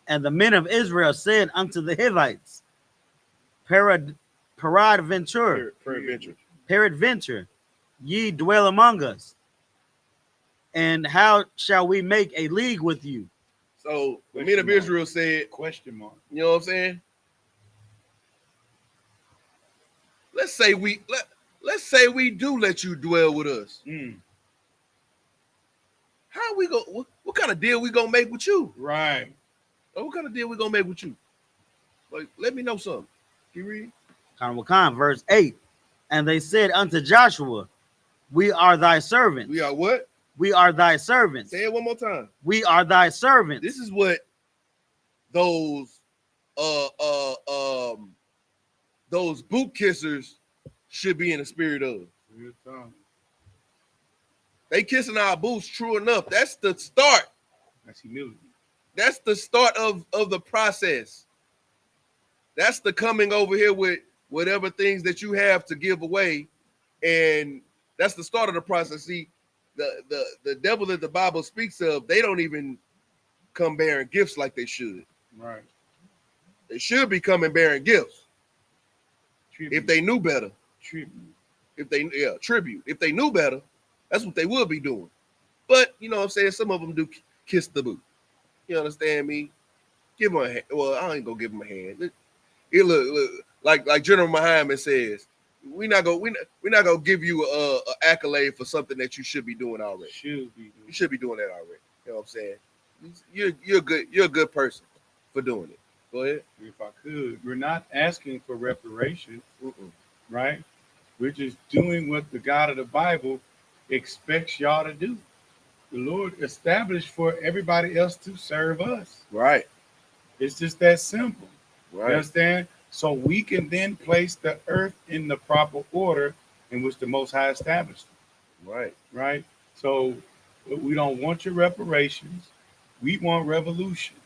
And the men of Israel said unto the Hivites, peradventure, ye dwell among us, and how shall we make a league with you? So the men of Israel said, Question mark. you know what I'm saying? Let's say we do let you dwell with us. How we go? What kind of deal we gonna make with you? Right. What kind of deal we gonna make with you? Like, let me know something. Can you read? Verse 8. And they said unto Joshua, we are thy servants. We are what? We are thy servants. Say it one more time. We are thy servants. This is what those those boot kissers should be in the spirit of. Real talk. They kissing our boots, true enough. That's the start. That's humility. That's the start of the process. That's the coming over here with whatever things that you have to give away. And that's the start of the process. See, the devil that the Bible speaks of, they don't even come bearing gifts like they should. Right. They should be coming bearing gifts. Tribute. If they knew better. Tribute. Tribute. If they knew better, that's what they would be doing. But you know what I'm saying? Some of them do kiss the boot. You understand me? Give them a hand. Well, I ain't gonna give them a hand. It look like General Muhammad says, we're not gonna give you a accolade for something that you should be doing already. Should be doing. You should be doing that already. You know what I'm saying? You're a good person for doing it. Go ahead. If I could, we're not asking for reparations, Mm-mm. right? We're just doing what the God of the Bible expects y'all to do. The Lord established for everybody else to serve us. Right. It's just that simple. You Right. understand? So we can then place the earth in the proper order in which the Most High established it, Right. right? So we don't want your reparations. We want revolution.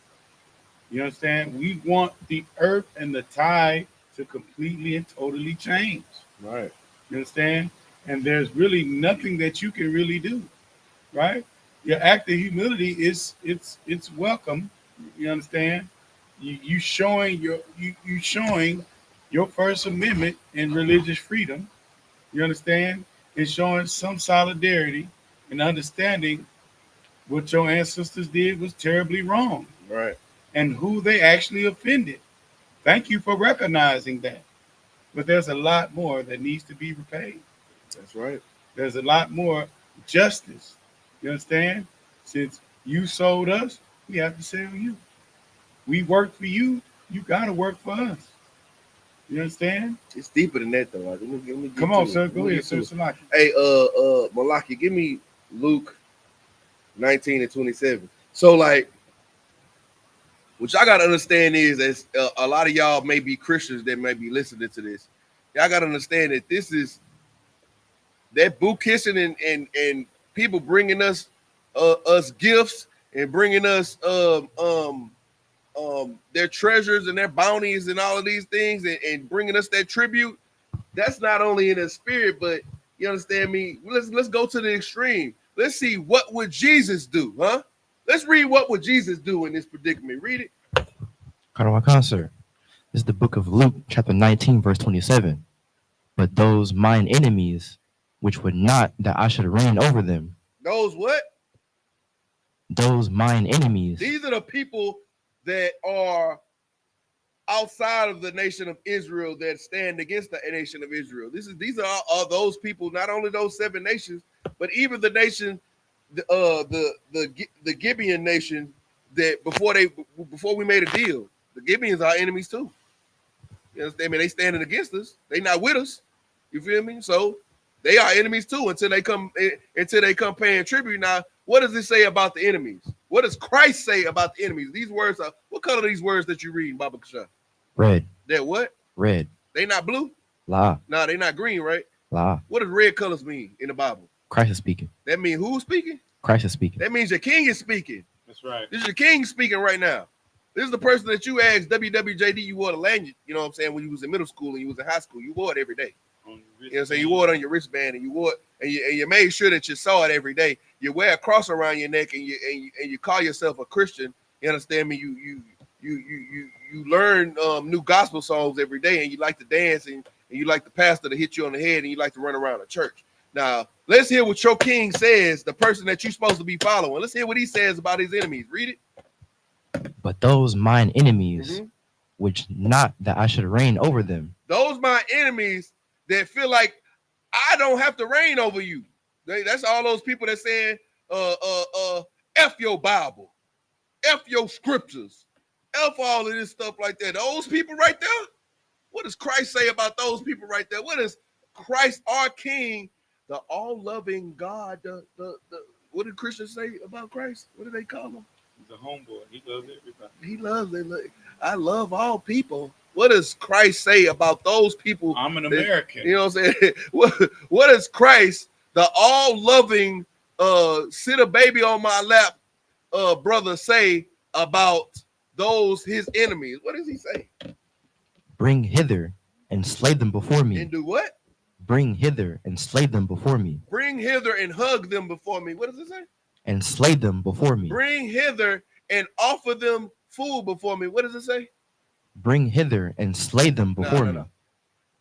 You understand? We want the earth and the tide to completely and totally change. Right. You understand? And there's really nothing that you can really do, right? Your act of humility it's welcome. You understand? You showing your First Amendment and religious freedom. You understand? And showing some solidarity and understanding what your ancestors did was terribly wrong Right. and who they actually offended. Thank you for recognizing that. But there's a lot more that needs to be repaid. That's right. There's a lot more justice. You understand? Since you sold us, we have to sell you. We work for you. You got to work for us. You understand? It's deeper than that, though. Like, let me get Come to on, it. sir. Let Go me ahead, get to sir. it. Salaki. Hey, Malaki, give me Luke 19 and 27. So, like, what y'all gotta understand is, as a lot of y'all may be Christians that may be listening to this, y'all gotta understand that this is that boot kissing and people bringing us gifts and bringing us their treasures and their bounties and all of these things and bringing us that tribute. That's not only in the spirit, but you understand me. Let's go to the extreme. Let's see what would Jesus do, huh? Let's read what would Jesus do in this predicament. Read it. Karawakan, sir. This is the book of Luke, chapter 19, verse 27. But those mine enemies, which would not that I should reign over them. Those what? Those mine enemies. These are the people that are outside of the nation of Israel that stand against the nation of Israel. These are all those people, not only those 7 nations, but even the nation, the Gibeon nation that before we made a deal, the Gibeons are enemies too. You understand? I mean, they standing against us. They not with us. You feel me? So they are enemies too until they come paying tribute. Now, what does it say about the enemies? What does Christ say about the enemies? These words are, what color are these words that you read, Baba Kasha? Red. They're what? Red. They not blue? La. No, they not green, right? La. What does red colors mean in the Bible? Christ is speaking. That means who's speaking? Christ is speaking. That means your king is speaking. That's right. This is your king speaking right now. This is the person that you asked WWJD, you wore the lanyard, you know what I'm saying, when you was in middle school and you was in high school. You wore it every day. You know what I'm saying? You wore it on your wristband and you wore it, and you made sure that you saw it every day. You wear a cross around your neck and you call yourself a Christian. You understand me? You learn new gospel songs every day, and you like to dance, and you like the pastor to hit you on the head, and you like to run around the church. Now, let's hear what your king says, the person that you're supposed to be following. Let's hear what he says about his enemies. Read it. But those mine enemies, which not that I should reign over them. Those my enemies that feel like I don't have to reign over you. That's all those people that saying, F your Bible, F your scriptures, F all of this stuff like that. Those people right there, what does Christ say about those people right there? What does Christ, our King, the all-loving God, what did Christians say about Christ? What do they call him? He's a homeboy. He loves everybody. He loves them. I love all people. What does Christ say about those people? I'm an that- American. You know what I'm saying? What does Christ, the all-loving, sit a baby on my lap, brother, say about those his enemies? What does he say? Bring hither and slay them before me. And do what? Bring hither and slay them before me. Bring hither and hug them before me. What does it say? And slay them before me. Bring hither and offer them food before me. What does it say? Bring hither and slay them before me.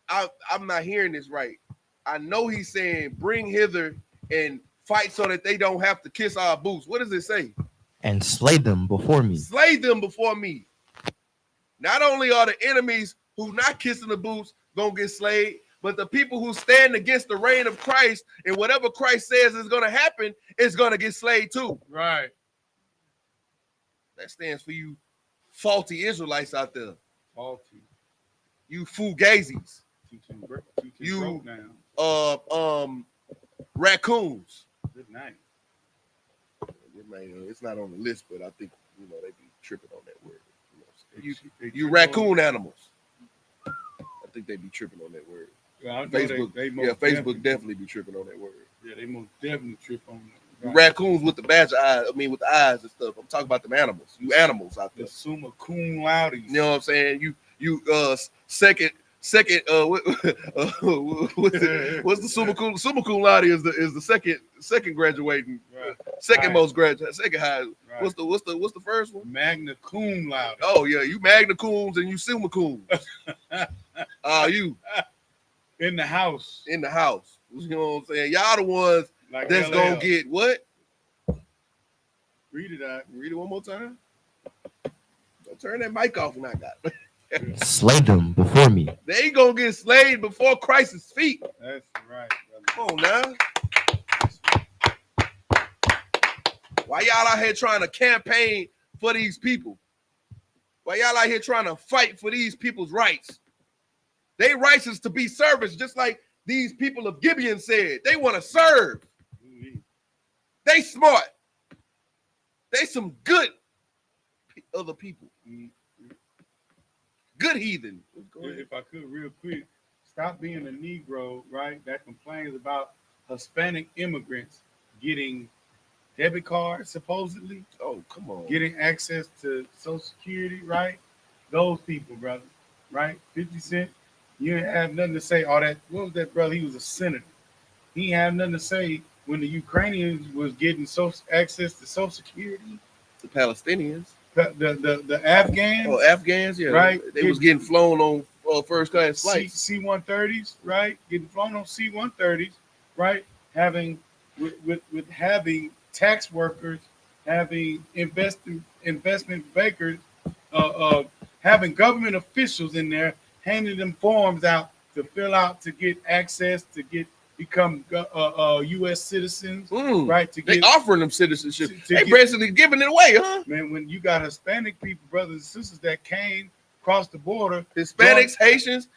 I'm not hearing this right. I know he's saying bring hither and fight so that they don't have to kiss our boots. What does it say? And slay them before me. Slay them before me. Not only are the enemies who not kissing the boots gonna get slayed, but the people who stand against the reign of Christ and whatever Christ says is gonna happen is gonna get slayed too. Right. That stands for you faulty Israelites out there. Faulty. You fugazis. You now. Raccoons. Good night. It's not on the list, but I think they be tripping on that word. You They raccoon animals. I think they be tripping on that word. Well, I know Facebook, they most Facebook definitely be tripping on that word. Yeah, they most definitely trip on that. Right. Raccoons with the badger eyes. I mean, with the eyes and stuff. I'm talking about them animals. You animals out there. The summa cum laude. You know what I'm saying? You second what's the summa cum laude is the second graduating, Right. second Right. most graduate, second highest. Right. What's the first one? Magna cum laude. Oh yeah, you magna cums and you summa cums. You In the house. in the house. You know what I'm saying? Y'all the ones Like that's LL. gonna get what? Read it out. Read it one more time. Don't turn that mic off when I got it. Slay them before me. They gonna get slayed before Christ's feet. That's right, brother. Come on now. Why y'all out here trying to campaign for these people? Why y'all out here trying to fight for these people's rights? They rights is to be service, just like these people of Gibeon said. They want to serve. They smart. They some good other people. Good heathen. If I could, real quick, stop being a Negro, right? That complains about Hispanic immigrants getting debit cards, supposedly, Oh, come on. getting access to Social Security, right? Those people, brother, right? 50 Cent, you didn't have nothing to say. All that, what was that, brother? He was a senator. He didn't have nothing to say when the Ukrainians was getting access to Social Security. The Palestinians. The Afghans, Oh, Afghans, yeah. Right. They was getting flown on first class flights. C-130s, right? Getting flown on C-130s, right? Having with having tax workers, having investment bankers, having government officials in there handing them forms out to fill out to get access to become U.S. citizens, right? To They get offering them citizenship. to They get- basically giving it away, huh? man, when you got Hispanic people, brothers and sisters that came across the border, Hispanics, Haitians,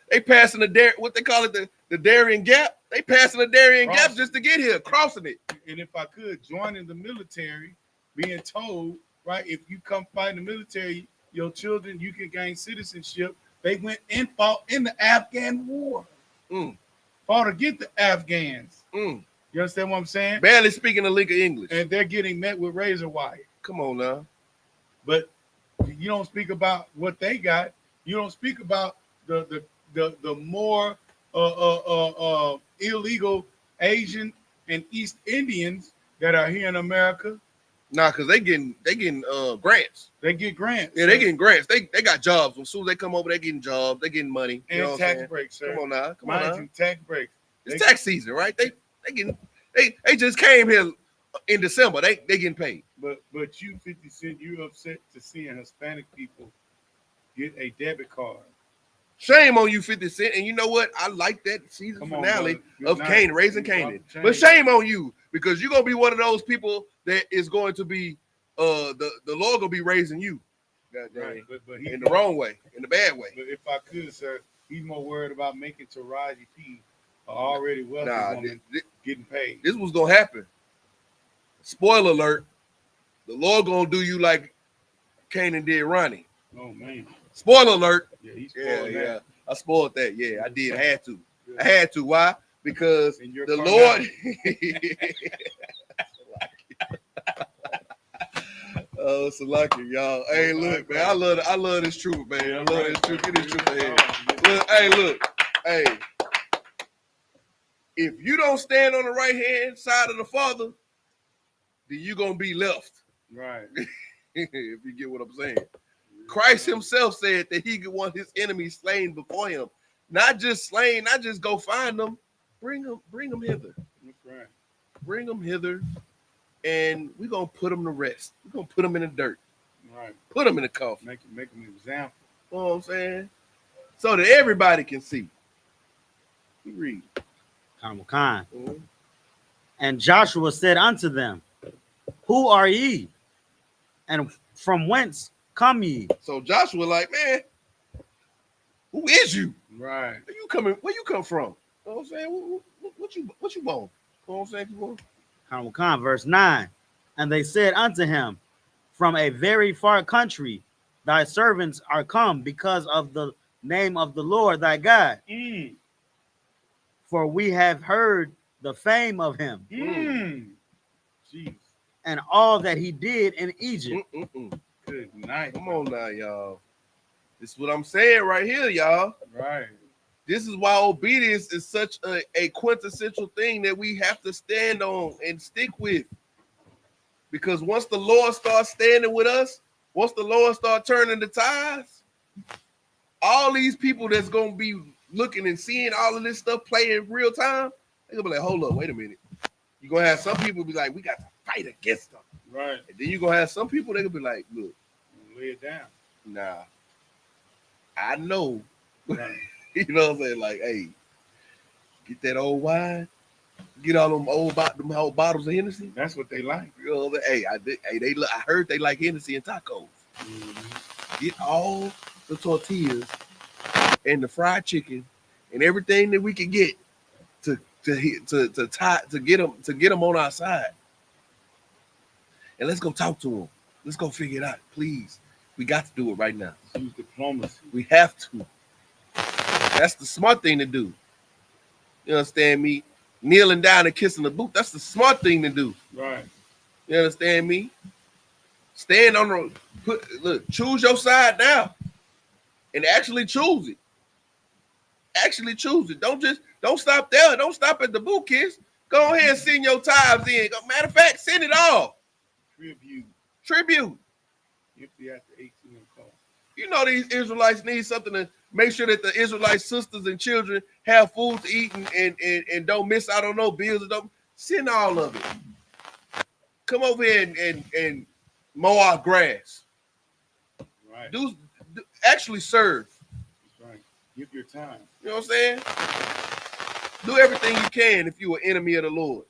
they passing what they call it, the Darien Gap. They passing the Darien Gap just to get here, crossing it. and if I could, joining the military, being told, right, if you come fight in the military, your children, you can gain citizenship. They went and fought in the Afghan war. Fought to get the Afghans. You understand what I'm saying? Barely speaking a lick of English. And they're getting met with razor wire. Come on now. But you don't speak about what they got. You don't speak about the more illegal Asian and East Indians that are here in America. Nah, because they getting grants. They get grants. Yeah, they getting grants. They got jobs. As soon as they come over, they getting jobs. They getting money. You know and what I'm tax saying? breaks, sir. Come on now. Come on Mind now. you, tax breaks. It's tax season, right? They just came here in December. They getting paid. But you 50 Cent, you upset to seeing Hispanic people get a debit card. Shame on you, 50 Cent. And you know what? I like that season Come on, finale brother. Good of night. Canaan, Raising You Canaan. want But change. shame on you because you're gonna be one of those people that is going to be the Lord gonna be raising you. God dang. Right. But he, In the wrong way, in the bad way. But if I could, sir, he's more worried about making Taraji P, a already wealthy Nah, woman, getting paid. this was gonna happen. Spoiler alert: the Lord gonna do you like Canaan did Ronnie. Oh man. Spoiler alert. Yeah, he's Yeah, spoiled yeah. that. I spoiled that. Yeah, I did. I had to. I had to. Why? Because In your the carnality. Lord. Oh, Salaki, y'all. Hey, look, man. I love this truth, man. I love this truth. Get this truth ahead. Look, hey, look. Hey. If you don't stand on the right hand side of the Father, then you're gonna be left. Right. If you get what I'm saying. Christ himself said that he could want his enemies slain before him. Not just slain, not just go find them. Bring them hither. That's right. Bring them hither, and we're gonna put them to rest. We're gonna put them in the dirt. Right. Put them in the coffin. Make them an example. You know what I'm saying? So that everybody can see. You read. Khan. Mhm. And Joshua said unto them, Who are ye? And from whence come ye? So Joshua, like, man, who is you? Right. Where you come from? You know what I'm saying? What you born? You know what I'm saying? You born? Khan, verse 9. And they said unto him, From a very far country thy servants are come because of the name of the Lord thy God. Mm. For we have heard the fame of him Mm. Jeez. and all that he did in Egypt. Good night. Come on now, y'all. This is what I'm saying right here, y'all. Right. This is why obedience is such a quintessential thing that we have to stand on and stick with. Because once the Lord starts standing with us, once the Lord starts turning the tides, all these people that's going to be looking and seeing all of this stuff play in real time, they're going to be like, hold up, wait a minute. You're going to have some people be like, we got to fight against them. Right. And then you're going to have some people, they're going to be like, look, Lay it down. nah, I know. Right. You know what I'm saying? Like, hey, get that old wine, get all them old bottles of Hennessy. That's what they like. You know what I'm saying? I heard they like Hennessy and tacos. Mm-hmm. Get all the tortillas and the fried chicken and everything that we can get to get them on our side. And let's go talk to them. Let's go figure it out, please. We got to do it right now. Use diplomacy. We have to. That's the smart thing to do. You understand me? Kneeling down and kissing the boot. That's the smart thing to do. Right. You understand me? Stand on the choose your side now. And actually choose it. Actually choose it. Don't stop there. Don't stop at the boot kiss. Go ahead and send your tithes in. Matter of fact, send it all. Tribute. If they after 18 call. You know these Israelites need something to make sure that the Israelite sisters and children have food to eat and don't miss out on no bills. Don't send all of it. Come over here and mow our grass. Right. Do actually serve. That's right. Give your time. You know what I'm saying? Do everything you can if you're an enemy of the Lord.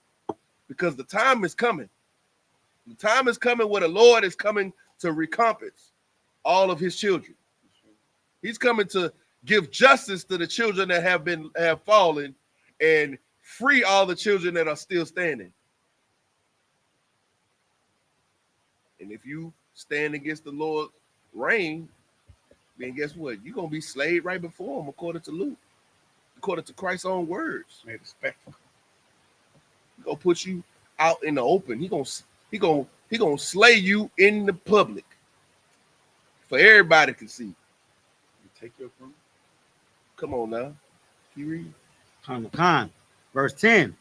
Because the time is coming. The time is coming where the Lord is coming to recompense all of his children. He's coming to give justice to the children that have fallen and free all the children that are still standing. And if you stand against the Lord's reign, then guess what? You're gonna be slayed right before him, according to Luke, according to Christ's own words. Made a spectacle. He's gonna put you out in the open. He gonna slay you in the public for everybody to see. You take your room. Come on now. You read. Khan, verse 10.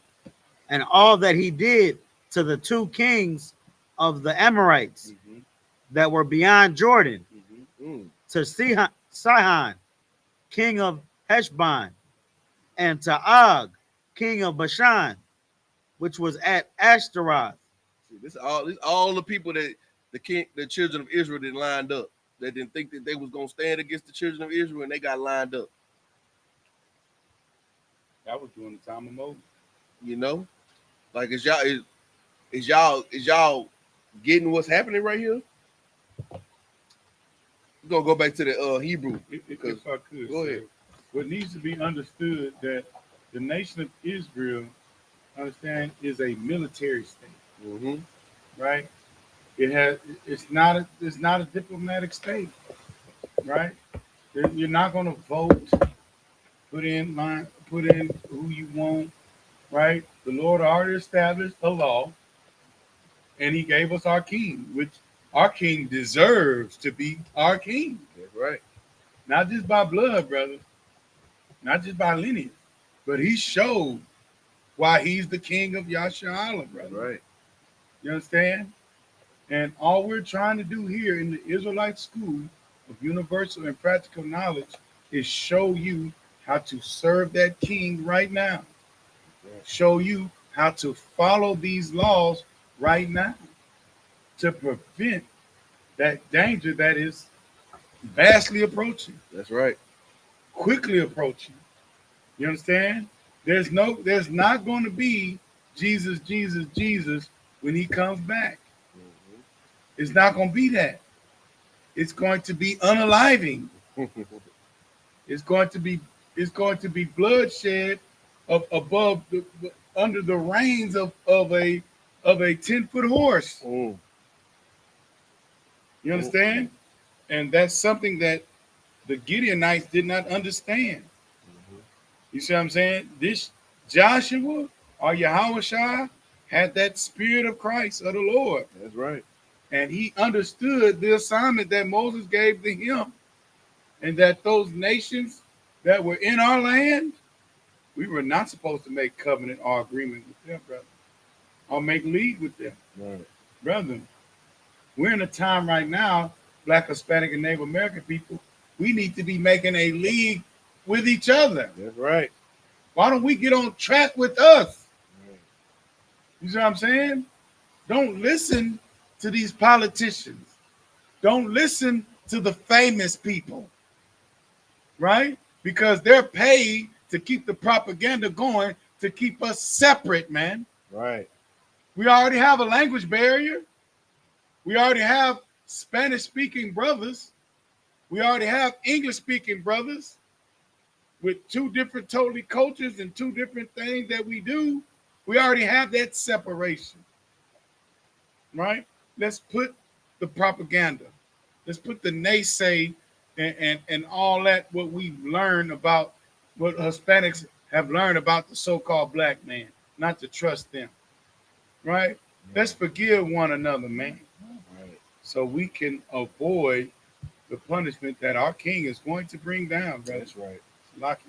And all that he did to the two kings of the Amorites that were beyond Jordan, to Sihon, king of Heshbon, and to Og, king of Bashan, which was at Ashtaroth. See, this all the people that the children of Israel did lined up. They didn't think that they was gonna stand against the children of Israel, and they got lined up. That was during the time of Moses. You know, like is y'all getting what's happening right here? We're gonna go back to the Hebrew. If I could, go ahead. What needs to be understood that the nation of Israel, understand, is a military state, right? It's not a diplomatic state, right? You're not going to vote, put in who you want, right? The Lord already established a law, and He gave us our King, which our King deserves to be our King. That's right. Not just by blood, brother, not just by lineage, but He showed why He's the King of YAHANNA, brother. That's right. You understand? And all we're trying to do here in the Israelite School of Universal and Practical Knowledge is show you how to serve that King right now. Show you how to follow these laws right now to prevent that danger that is vastly approaching, That's right. quickly approaching. You understand? There's not going to be Jesus, Jesus, Jesus when He comes back. It's not going to be that. It's going to be unaliving. It's going to be bloodshed above under the reins of a 10-foot horse. Mm. You understand? And that's something that the Gideonites did not understand. You see what I'm saying? This Joshua or Yahushua had that spirit of Christ, of the Lord. That's right. And he understood the assignment that Moses gave to him. And that those nations that were in our land, we were not supposed to make covenant or agreement with them, brother. Or make league with them. Right. Brother, we're in a time right now, Black, Hispanic, and Native American people, we need to be making a league with each other. That's right. Why don't we get on track with us? You see what I'm saying? Don't listen to these politicians. Don't listen to the famous people, right? Because they're paid to keep the propaganda going to keep us separate, man. Right. We already have a language barrier. We already have Spanish-speaking brothers. We already have English-speaking brothers with two different totally cultures and two different things that we do. We already have that separation, right? Let's put the propaganda. Let's put the naysay and all that, what we've learned about, what Hispanics have learned about the so-called black man, not to trust them, right? Let's forgive one another, man. Right. So we can avoid the punishment that our king is going to bring down, brother. That's right. Lock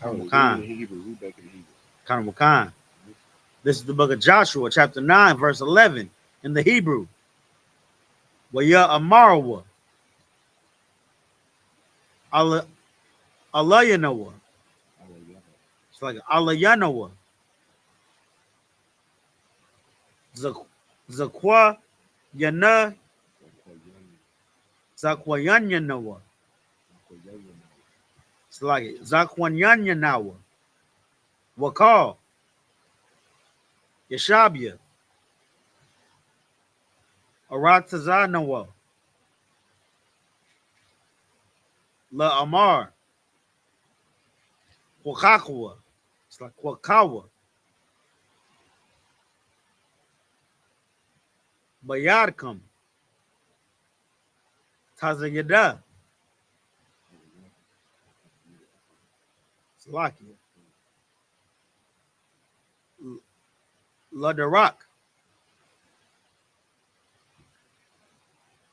Khan. Hebrew. We back in the Hebrew. Khan Khan. This is the book of Joshua, chapter 9, verse 11 in the Hebrew. YAHANNA. Alayanoah. It's like Alayanoah. Zakwa Yana Zakwayanyanawa. It's like it. Zakwanyanyanawa. Wakal. Yashabia. Aratazanawa. La Amar. Wakakwa. It's like Wakawa. Bayarkam. Tazayada. It's like it. La Darak.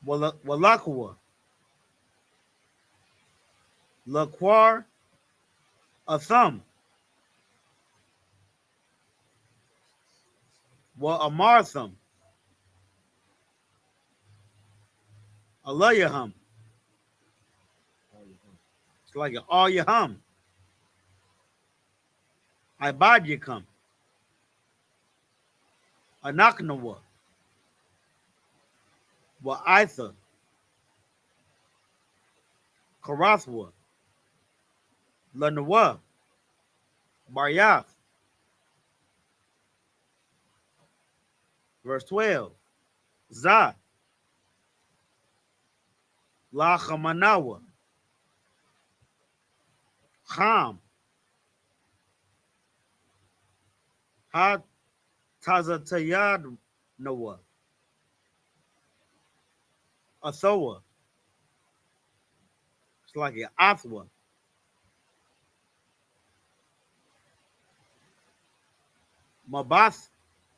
Walakwa. Laquar. Atham. Wa Amartham. Alayaham. It's like all Yaham. Ibadyakam. Anaknawa. Wa Itha. Karathwa. Lanawa. Baryath. Verse 12. Za. Lachamanawa. Ham. Ha Tazatayad Noah. Athoa. Salakia Athwa. Mabath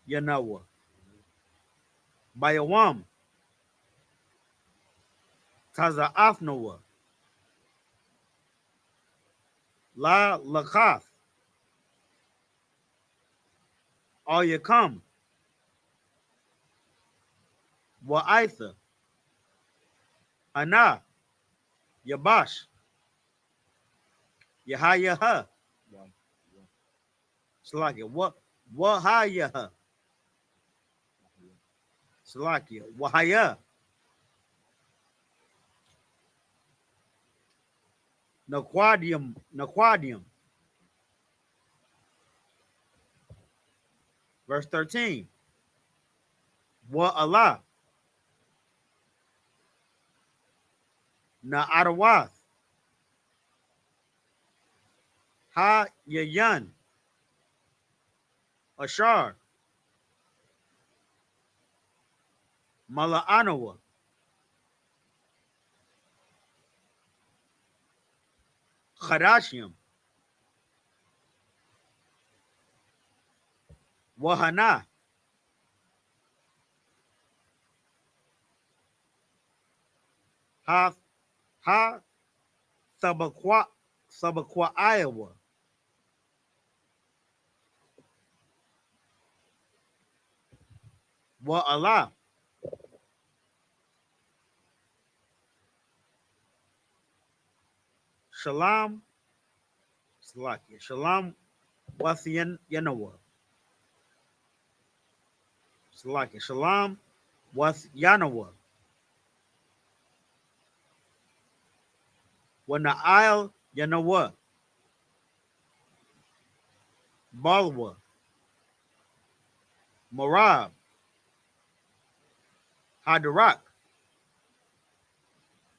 Yanawa. Bayawam. Taza Athnawa. La Lakath. All you come. Wa'itha. Ana. Yabash. Yahayaha. Salakia. What? Wahayaha. Salakia. Wahaya. Naquadium. Naquadium. Verse 13. Wa Allah. Na Arawath. Ha Yayan. Ashar. Mala'anawa. Khadashim. Wahana. Ha Ha Sabakwa Iowa. Wa Allah. Shalom. Salakia. Shalom Wathian Yanawa. Salakia. Shalom Wath Yanawa. Wana'al Yanawa. Balwa. Marab. Hadarak.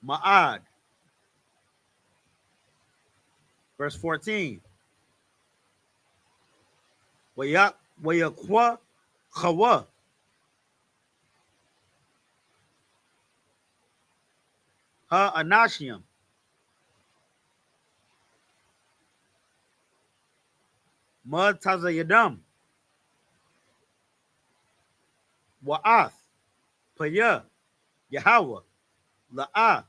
Ma'ad. Verse 14. Wayakwa Chawa. Ha Anashiam. Mud Tazayadam. Wa'ath. Paya. Yahweh. La'ah.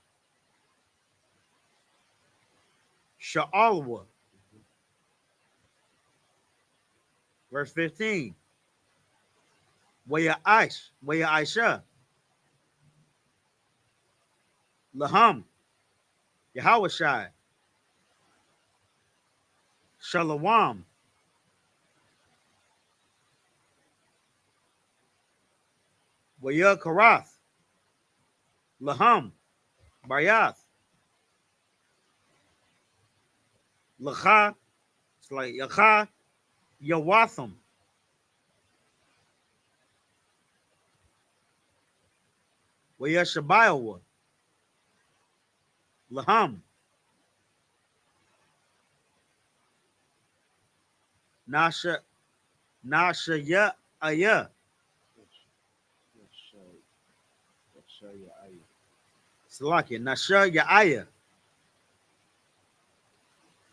Sha'alwa. Verse 15. Waya Aisha. Laham. Yahweh Shai. Shalawam. Waya Karath. Laham. Baryath. Lacha. It's like Yacha. Yawatham. Waya Shabayawa. Laham. Nasha ya aya. Salakia. Nasha ya aya.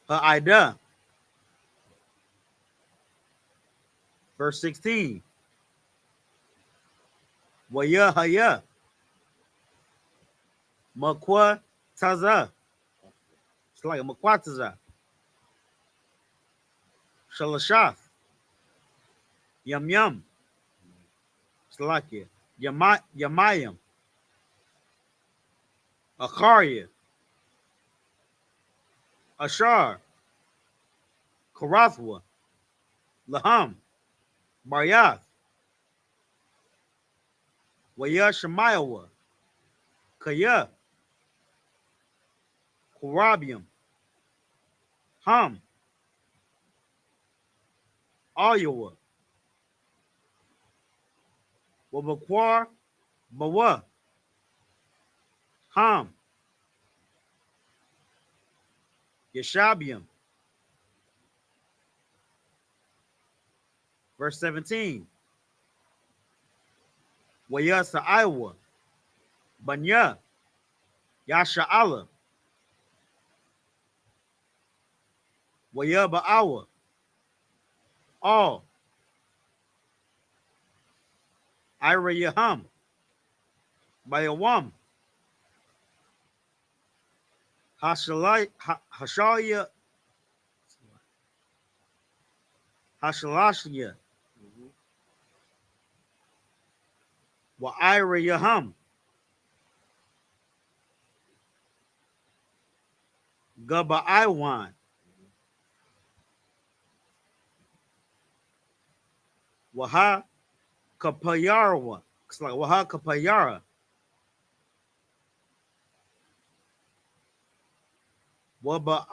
Ha'ida. Verse 16. Waya haya. Makwa taza. It's like a makwa taza. Shalashath. Yum yum. Salakia. Yamayim. Akaria. Ashar. Karathwa. Laham. Baryath. Waya Shemayawa. Kaya. Kurabium. Ham. Ayawa. Wabakwar. Bawa. Ham. Yeshabium. Verse 17. Wayasa Iowa. Banya. Yasha'ala. Wayaba Awa. All. Ira Yaham. Bayawam. Hashalaya. Hashalashia. Wa Ira Yaham. Gaba Iwan. Waha Kapayarwa. It's like Waha Kapayara. Waba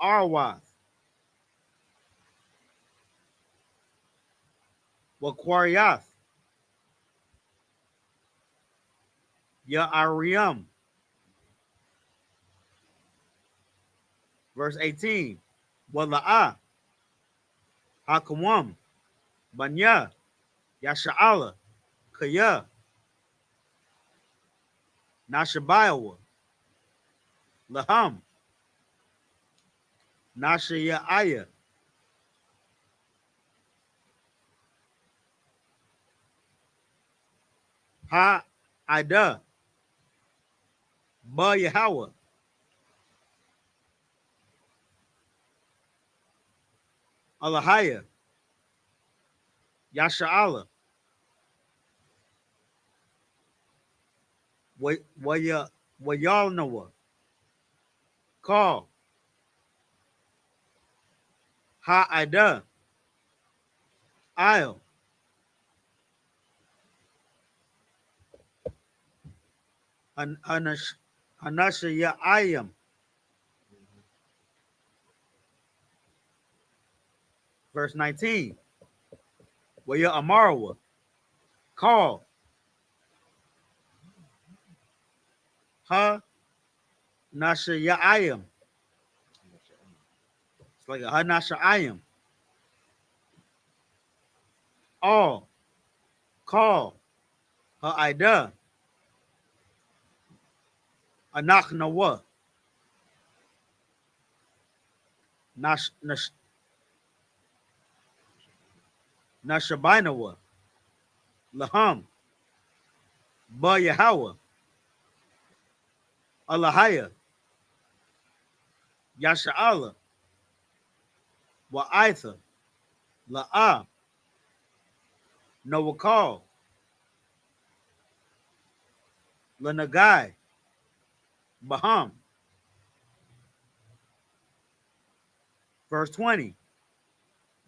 Arwa. Wakwariath. Ya Ariam. Verse 18. Wala'a. Hakamwam. Banya. Yasha'ala. Kaya. Nashabayawa. Laham. Nashayaya. Ha Ida. Ba Yahweh. Alahaya. Yasha'ala. Wayalnawa. Call. Ha Ida. Isle. Hanashayayam. Verse 19. Waya Amarawa. Call. Ha Nashayayam. It's like a Hanashayayam. All. Call. Ha Ida. Anachnawa. Nashabinawa. Laham. Ba Yahweh. Alahaya. Yasha'ala. Wa'itha. La'a. Nawakal. Lanagai. Baham. Verse 20.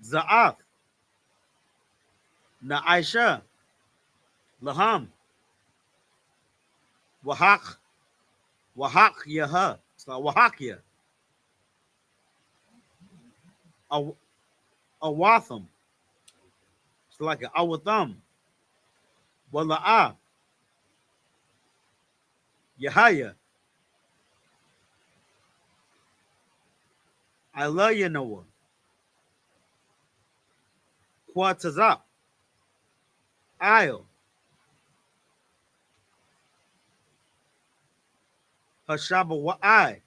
Za'ath. Na'aisha. Laham. Wahak. Wahak Yaha. It's like Wahakya. Awatham. It's like an Awatham. Wala'a. Yahaya. Ilayanawa. Quatazap. Isle. Hashaba Wa'ai.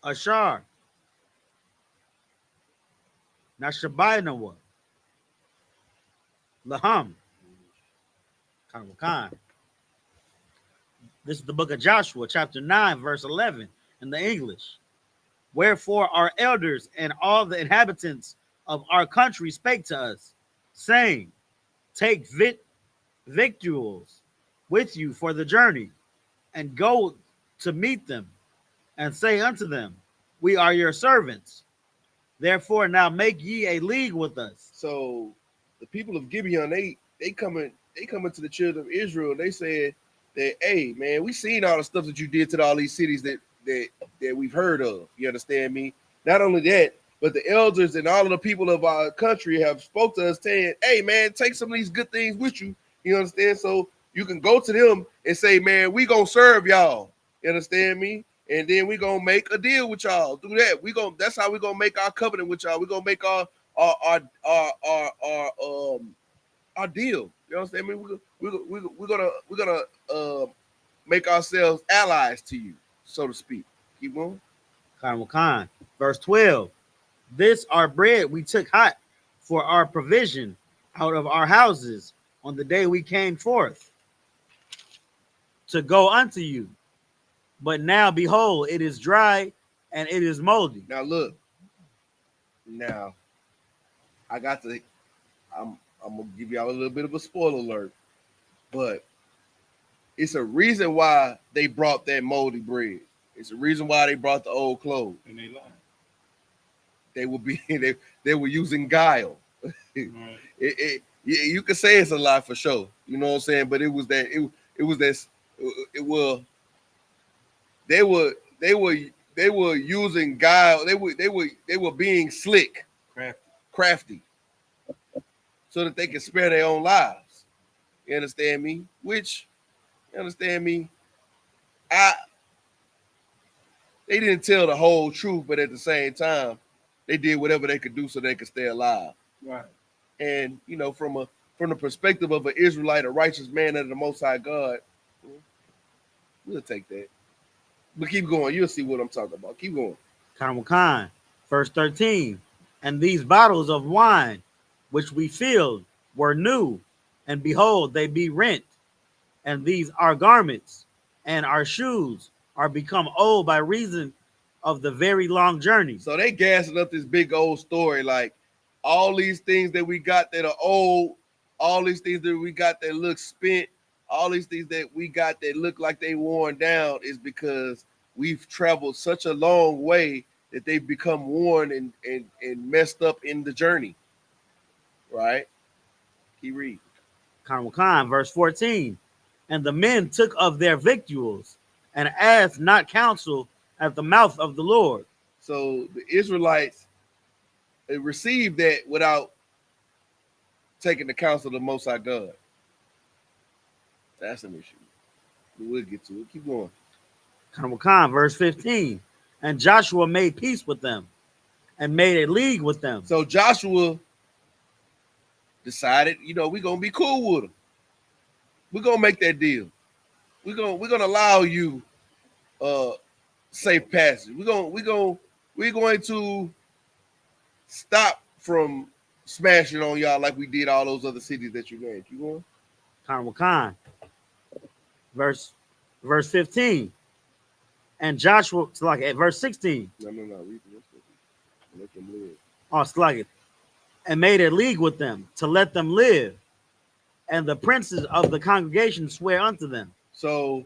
Ashar. Nashabainawa. Laham. Khan. This is the book of Joshua, chapter 9, verse 11 in the English. Wherefore our elders and all the inhabitants of our country spake to us, saying, take victuals with you for the journey, and go to meet them, and say unto them, we are your servants. Therefore now make ye a league with us. So the people of Gibeon, they coming to the children of Israel. They said that, hey man, we seen all the stuff that you did to all these cities that we've heard of. You understand me? Not only that, but the elders and all of the people of our country have spoke to us saying, hey man, take some of these good things with you. You understand? So you can go to them and say, man, we gonna serve y'all. You understand me? And then we gonna make a deal with y'all. Do that. That's how we gonna make our covenant with y'all. We gonna make our deal. You understand me? We're gonna make ourselves allies to you, so to speak. Keep going. Khan. Verse 12. This our bread we took hot for our provision out of our houses on the day we came forth to go unto you. But now behold, it is dry and it is moldy. Now look. Now I got to. I'm gonna give y'all a little bit of a spoiler alert, but it's a reason why they brought that moldy bread. It's a reason why they brought the old clothes. And they lied. They will be they were using guile. Right. You could say it's a lie for sure. You know what I'm saying? But it was that it was that it will. They were using guile. They were being slick, crafty, so that they could spare their own lives. You understand me? They didn't tell the whole truth, but at the same time, they did whatever they could do so they could stay alive. Right. And from the perspective of an Israelite, a righteous man under the Most High God, we'll take that. But keep going. You'll see what I'm talking about. Keep going. Khan. Verse 13. And these bottles of wine which we filled were new, and behold, they be rent. And these our garments and our shoes are become old by reason of the very long journey. So they gassing up this big old story, like all these things that we got that are old, all these things that we got that look spent, all these things that we got that look like they worn down is because we've traveled such a long way that they've become worn and messed up in the journey. Right? He read. Khan, verse 14. And the men took of their victuals and asked not counsel at the mouth of the Lord. So the Israelites received that without taking the counsel of the Most High God. That's an issue. We'll get to it. Keep going. Khan, verse 15. And Joshua made peace with them and made a league with them. So Joshua decided, we're going to be cool with them. We're going to make that deal. We're going to allow you safe passage. We're going to stop from smashing on y'all like we did all those other cities that you named. You going? Khan. Verse 15. And Joshua, like at verse 16. No. Read let them live. Oh, slug it. And made a league with them to let them live. And the princes of the congregation swear unto them. So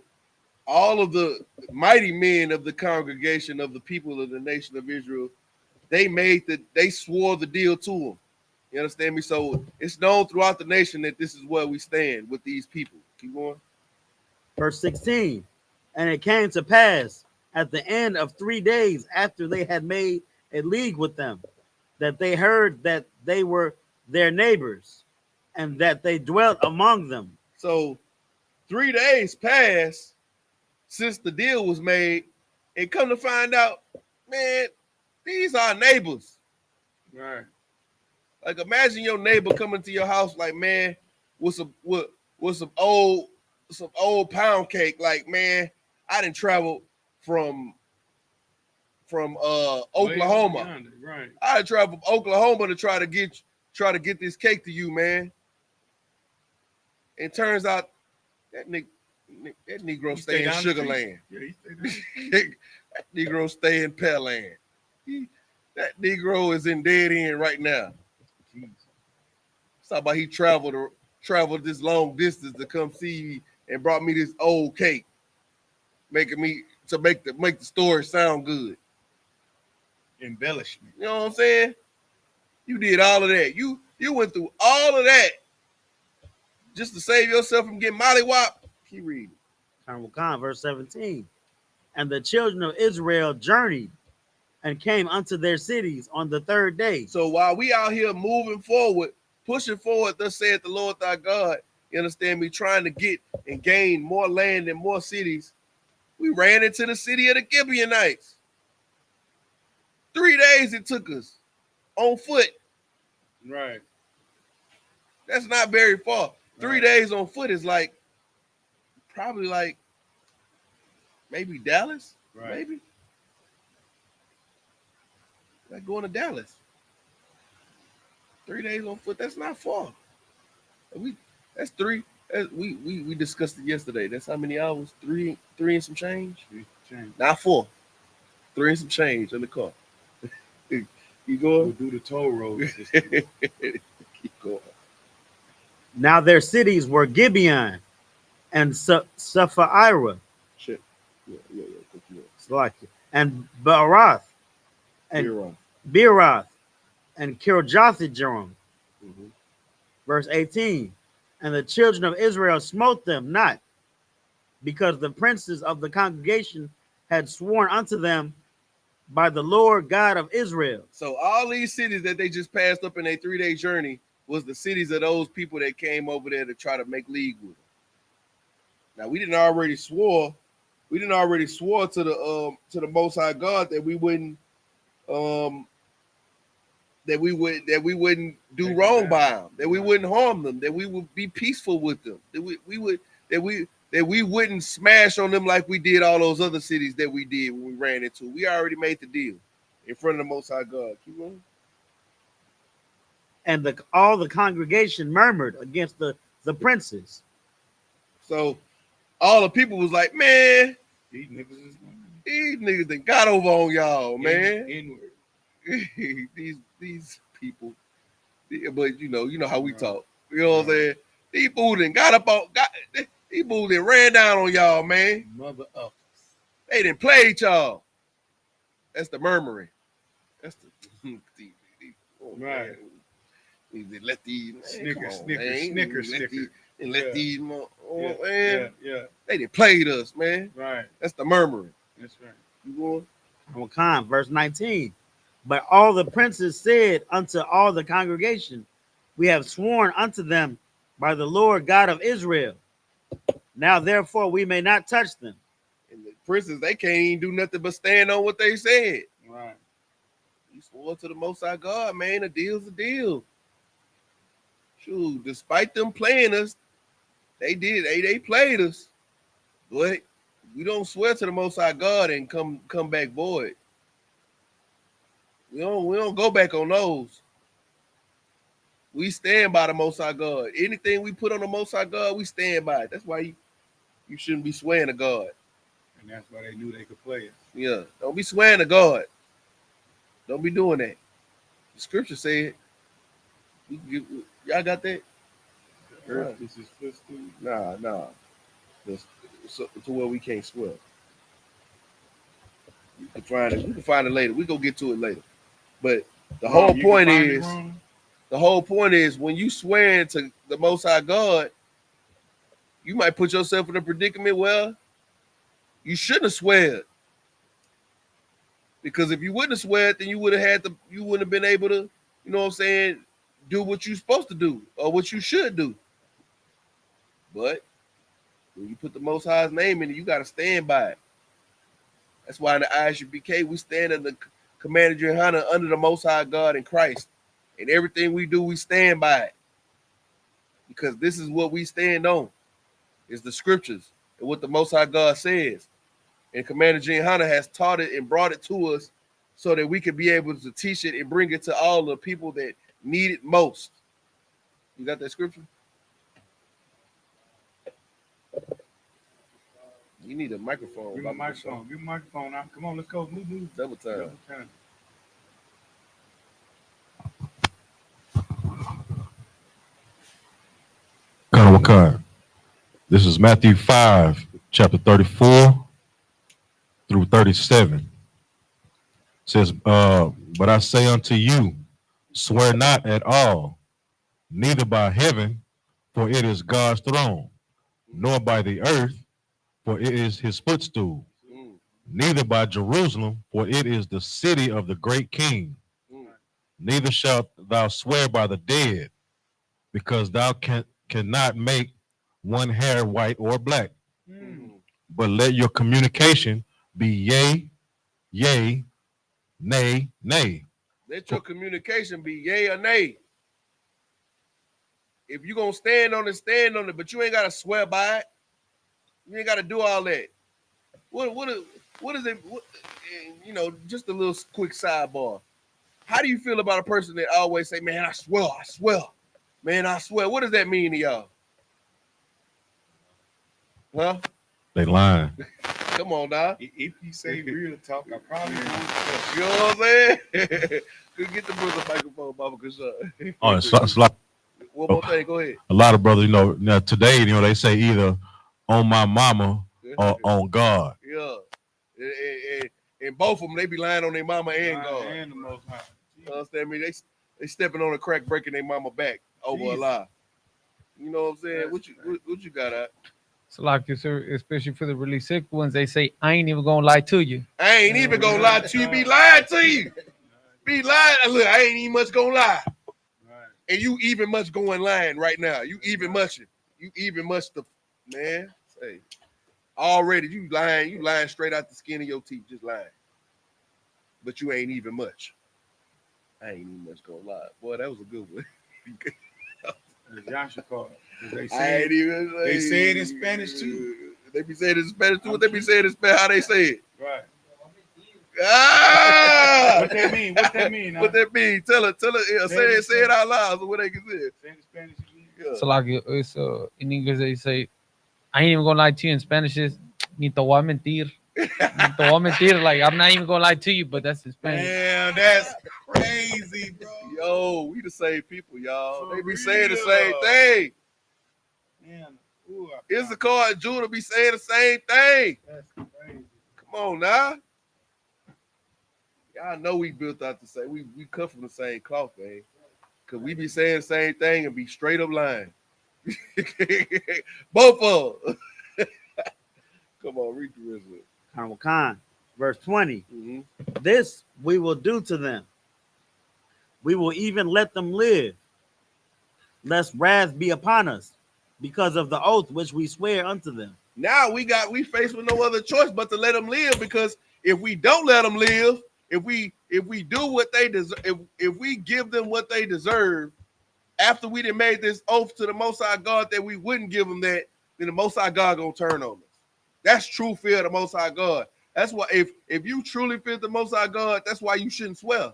all of the mighty men of the congregation of the people of the nation of Israel, they swore the deal to them. You understand me? So it's known throughout the nation that this is where we stand with these people. Keep going. Verse 16. And it came to pass at the end of 3 days after they had made a league with them, that they heard that they were their neighbors and that they dwelt among them. So 3 days passed since the deal was made, and come to find out, man, these are neighbors. Right. Like imagine your neighbor coming to your house like, man, with some old pound cake. Like, man, I didn't travel from Oklahoma. Right. I traveled from Oklahoma to try to get this cake to you, man. It turns out that Negro stay in Sugar Land. Yeah, he stay down. That Negro stay in Pear Land. That Negro is in dead end right now. It's not about he traveled this long distance to come see me and brought me this old cake, making me to make the story sound good. Embellishment. You know what I'm saying? You did all of that. You went through all of that just to save yourself from getting mollywopped. Keep reading. Khan, verse 17. And the children of Israel journeyed and came unto their cities on the 3rd day. So while we out here moving forward, pushing forward, thus saith the Lord thy God, you understand me, trying to get and gain more land and more cities, we ran into the city of the Gibeonites. 3 days it took us on foot. Right. That's not very far. 3 days on foot is probably maybe Dallas, right. maybe. Like going to Dallas. 3 days on foot. That's not far. That's three. We discussed it yesterday. That's how many hours? Three and some change. Not 4. 3 and some change in the car. You We'll going? do the toll road. Keep going. Now their cities were Gibeon and Sephaira, Shit. Yeah. Salakia, and Baarath, and You're Beeroth, and Kirjathjearim. Mhm. Verse 18. And the children of Israel smote them not, because the princes of the congregation had sworn unto them by the Lord God of Israel. So all these cities that they just passed up in a 3-day journey was the cities of those people that came over there to try to make league with them. Now we didn't already swore to the Most High God that we wouldn't that we wouldn't do Take wrong them by down. them, that we wouldn't harm them, that we would be peaceful with them, that we wouldn't smash on them like we did all those other cities that we did when we ran into. We already made the deal in front of the Most High God. Keep going. And all the congregation murmured against the princes. So all the people was like, man, These niggas is these niggas done got over on y'all, man. inward. these people, but you know how we talk. You know what I'm saying? These fools done these fools done ran down on y'all, man. Mother up. They done played y'all. That's the murmuring. That's the Right. They let these Snicker. and let Yeah. these Yeah. they done played us, man. Right. That's the murmuring. That's right. You going? Verse 19. But all the princes said unto all the congregation, we have sworn unto them by the Lord God of Israel. Now therefore we may not touch them. And the princes, they can't even do nothing but stand on what they said. Right. You swore to the Most High God, man. A deal's a deal. Shoot, despite them playing us, they did. They played us. But we don't swear to the Most High God and come back void. We don't go back on those. We stand by the Most High God. Anything we put on the Most High God, we stand by it. That's why you shouldn't be swearing to God. And that's why they knew they could play it. Yeah, don't be swearing to God. Don't be doing that. The scripture said, y'all got that? Earth is his footstool. Nah. To where we can't swear. You can find it. We can find it later. We go get to it later. But the whole point is when you swear to the Most High God, you might put yourself in a predicament. Well, you shouldn't have sweared. Because if you wouldn't have sweared, then you wouldn't have been able to, you know what I'm saying, do what you're supposed to do or what you should do. But when you put the Most High's name in it, you got to stand by it. That's why in the I.S.U.P.K, we stand in the command of YAHANNA under the Most High God in Christ. And everything we do, we stand by it. Because this is what we stand on. It's the scriptures and what the Most High God says. And Commander YAHANNA has taught it and brought it to us so that we can be able to teach it and bring it to all the people that need it most. You got that scripture? You need a microphone. Give me a microphone. Give me a microphone. Now. Come on, let's go. Move. Double time. Wakar. This is Matthew 5, chapter 34 through 37. It says, but I say unto you, swear not at all, neither by heaven, for it is God's throne, nor by the earth, for it is his footstool, neither by Jerusalem, for it is the city of the great king. Neither shalt thou swear by the dead, because thou cannot make one hair white or black. But let your communication be yea, yea, nay, nay. Let your communication be yea or nay. If you're going to stand on it, but you ain't got to swear by it. You ain't got to do all that. What is it? Just a little quick sidebar. How do you feel about a person that always say, man, I swear, man, I swear? What does that mean to y'all? Huh? They lying. Come on, now. If you say real talk, I probably won't. You know what I'm saying? Could get the brother microphone, Baba, because Oh, it's like one more thing. Go ahead. a lot of brothers, now today, they say either on my mama or on God. Yeah. And both of them, they be lying on their mama and God. And the Most High. You understand me? They stepping on a crack, breaking their mama back over a lie. You know what I'm saying? What you got at? So like you, sir, especially for the really sick ones, they say, I ain't even gonna lie to you. I ain't even gonna lie to you. Be lying to you. Be lying. Look, I ain't even much gonna lie. And you even much going lying right now. You even muching. You even much the man. Say already you lying straight out the skin of your teeth, just lying. But you ain't even much. I ain't even much gonna lie. Boy, that was a good one. Joshua called. They I ain't even they say it in Spanish too. They be saying it in Spanish too. What they be saying in Spanish? How they say it? Right. Ah! What that mean? What that mean? What that mean? Tell it. Say it out loud so what they can see it. Say it in Spanish again. Yeah. So like it's in English they say, I ain't even gonna lie to you. In Spanish is ni te voy a mentir. Ni te voy a mentir. Like I'm not even gonna lie to you, but that's in Spanish. Damn, that's crazy, bro. Yo, we the same people, y'all. For They be saying the real. same thing. Man, ooh, Isupk and Judah be saying the same thing. that's crazy. Come on now. Y'all know we built out the same. We cut from the same cloth, man. Cause we be saying the same thing and be straight up lying. Both of them. Come on, read the rest of it. Khan, verse 20. Mm-hmm. This we will do to them. We will even let them live, lest wrath be upon us, because of the oath which we swear unto them. Now we faced with no other choice but to let them live, because if we don't let them live, if we do what they deserve, if we give them what they deserve, after we done made this oath to the Most High God that we wouldn't give them that, then the Most High God gonna turn on us. That's true fear of the Most High God. That's why if you truly fear the Most High God, that's why you shouldn't swear.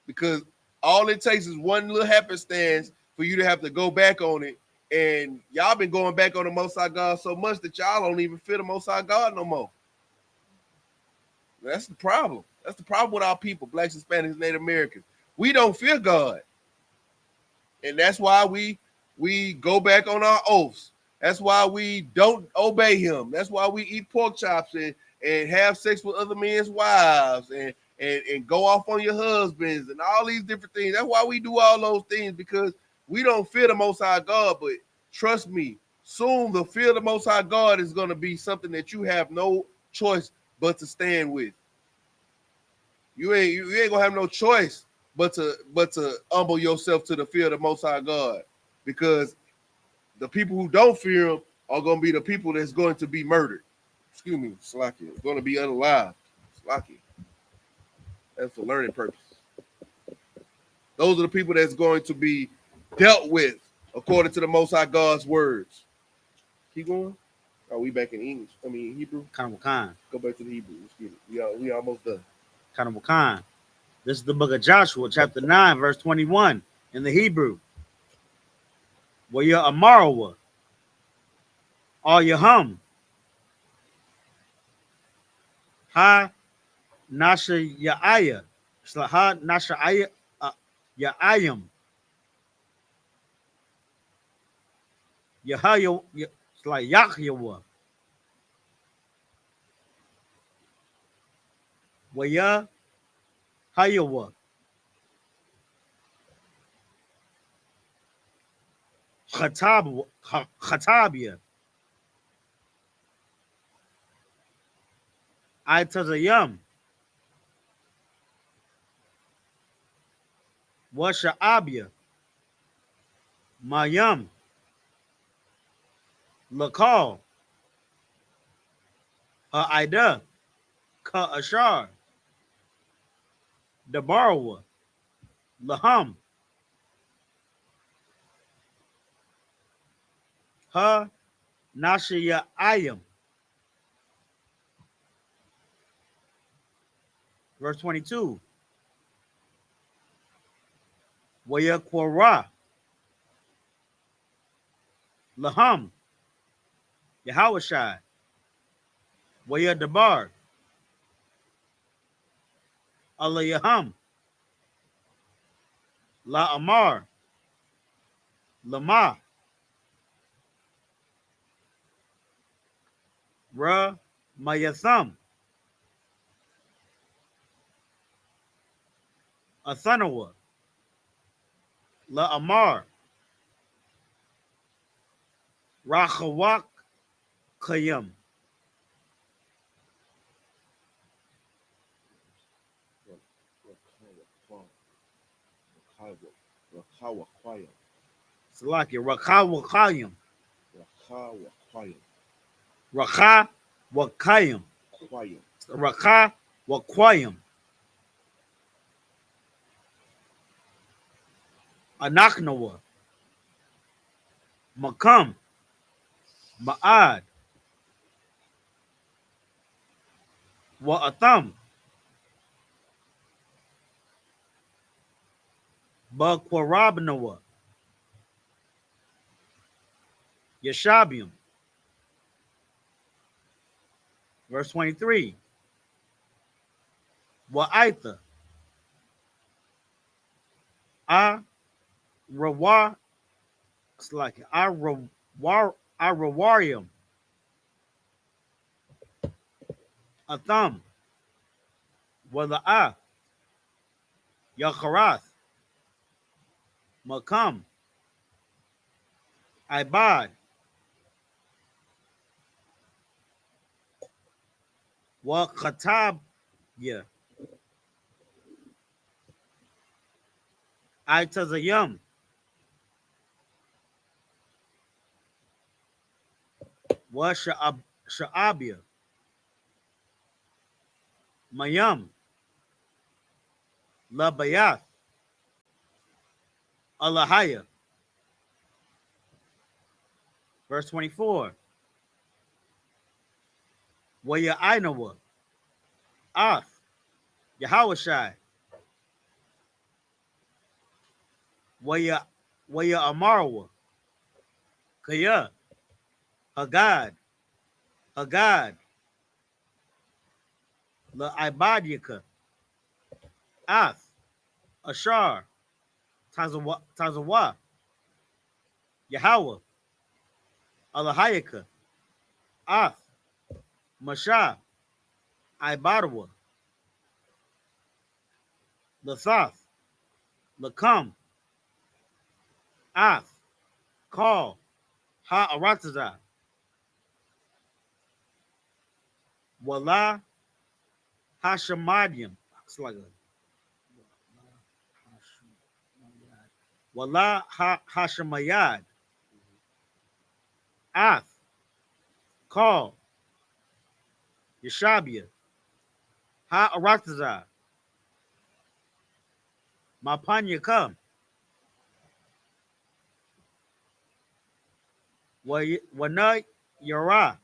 Because all it takes is one little happenstance for you to have to go back on it. And y'all been going back on the Most High God so much that y'all don't even fear the Most High God no more. That's the problem. That's the problem with our people, blacks, Hispanics, Native Americans. We don't fear God. And that's why we go back on our oaths. That's why we don't obey him. That's why we eat pork chops and have sex with other men's wives and go off on your husbands and all these different things. That's why we do all those things, because we don't fear the Most High God. But trust me, soon the fear of the Most High God is going to be something that you have no choice but to stand with. You ain't gonna have no choice but to humble yourself to the fear of the Most High God, because the people who don't fear him are going to be the people that's going to be murdered. Excuse me, Slaki. Going to be unalive. Slaki. That's for learning purposes. Those are the people that's going to be dealt with according to the Most High God's words. Keep going. Are we back in English? I mean Hebrew. Khan. Go back to the Hebrew. Let's get it. We almost done. Khan. This is the book of Joshua, chapter 9, verse 21 in the Hebrew. Well, you're a Marawa, or Yahum. Ha Nasha Ya'aya. Ha Nasha Ya'ayim. Yahaya, it's like Yahyawa. Waya Hayawa. Khatabia. Itazayam. Washa Mayam. Lakal. Ida. Ka Ashar. Dabarawa. Laham. Ha Nashia Ayam. Verse 22. Wayakwara. Laham. Yahawashai. Wayadabar. Alayaham. La Amar. Lama. Ra Mayatham. Athanawa. La Amar. Rahawak Kayam. Rakawakwayam. Salaki. Rakawakayam. Rakawakwayam. Rakawakayam. Kwayam. Rakawakayam. Anaknawa. Makam. Ma'ad. Wa'atham. Bakwarabnawa. Yashabium. Verse 23. Wa'aitha. Rawa. It's like Rawarium. Atham. Wala'a. Yakarath. Makam. Ibad. Wa Khatab. Yeah. Itazayam. Wa Sha'abia. Mayam. Labayath. Alahaya. Verse 24. Waya Ainawa. Ath. Yahawashai. Waya Amarawa. Kaya. Hagad. La Ibadika. Ath. Ashar. Tazawa. Yahweh. Alahayaka. Ath. Masha. Ibadawa. Lathath. Lakam. Ath. Call. Ha'arataza. Wala. Hashamadium. It's like a Wala Hashamayad. Ath. Call. Yeshabia. Ha'arataza. Mapanya come. Wana Yara.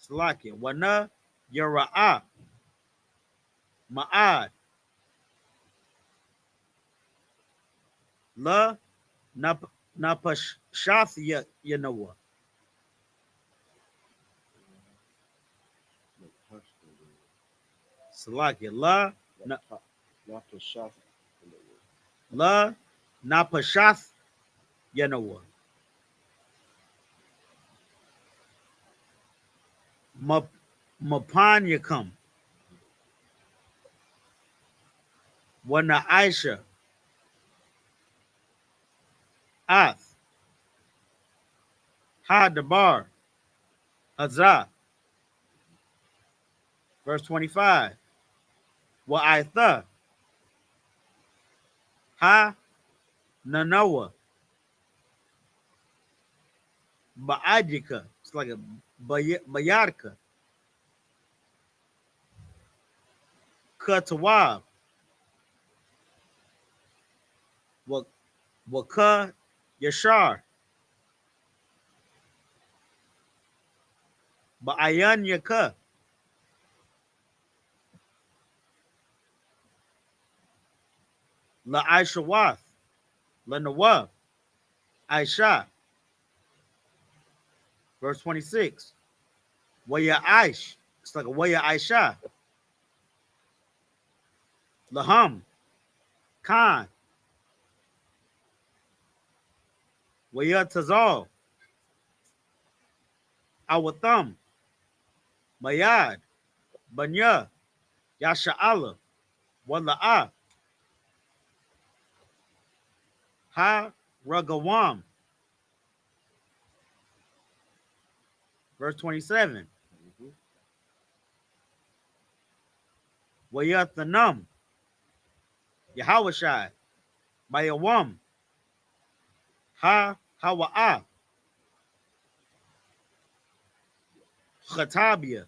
Salakia. Wana Yara'a. Ma'ad. La Napashath Yanawa. Salakia. La Napashath Yanawa. Mapanyakam. Wana Aisha. Ath. Hadabar. Hazah. Verse 25. Wa'aitha. Ha Nanawa. Ba'adika. It's like a Bayarka. Katawab. Waka Yashar. Ba'ayan Yaka. La Aishawath, La Nawah, Aisha. Verse 26. Waya Aish. It's like a Waya Aisha. Laham, Khan, Waya Tazal, Awatham, Mayad, Banya, Yasha'ala, Wala'ah, Ha Ragawam. Verse 27. Wayathanum, Yahawashai, Mayawam, Ha Hawa'ah, Khatabia,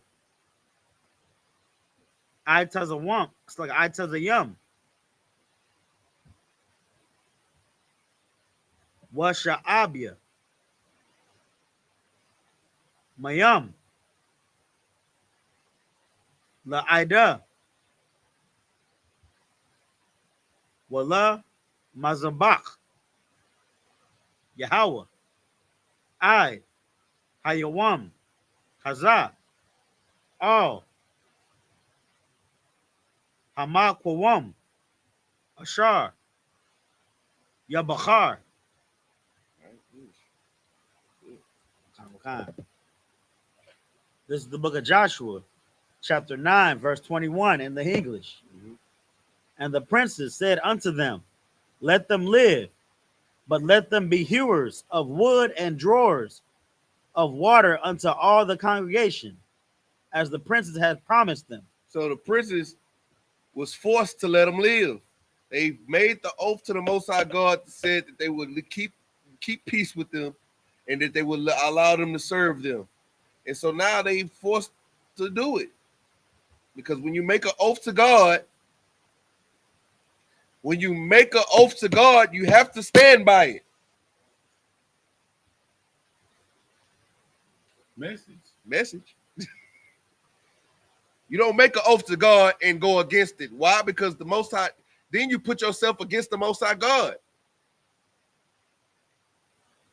Itazawam. It's like Itazayum. Washa'abia, Mayam, La Ida, Wala Mazabak, Yahweh, I, Hayawam, Hazah, All, Hamakwawam, Ashar, Yabachar. This is the book of Joshua, chapter 9, verse 21 in the English. And the princes said unto them, let them live, but let them be hewers of wood and drawers of water unto all the congregation, as the princes had promised them. So the princes was forced to let them live. They made the oath to the Most High God, said that they would keep peace with them and that they would allow them to serve them. And so now they forced to do it. Because when you make an oath to God, you have to stand by it. Message. You don't make an oath to God and go against it. Why? Because the Most High, then you put yourself against the Most High God.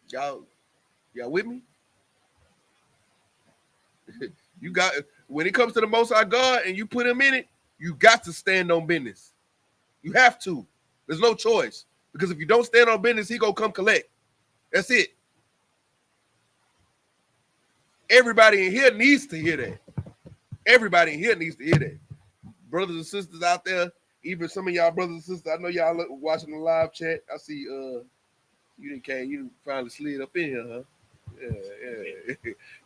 Y'all with me? You got, when it comes to the Most High God and you put him in it, you got to stand on business. You have to. There's no choice. Because if you don't stand on business, he gonna come collect. That's it. Everybody in here needs to hear that. Everybody in here needs to hear that. Brothers and sisters out there, even some of y'all brothers and sisters, I know y'all watching the live chat. I see you didn't finally slid up in here, huh?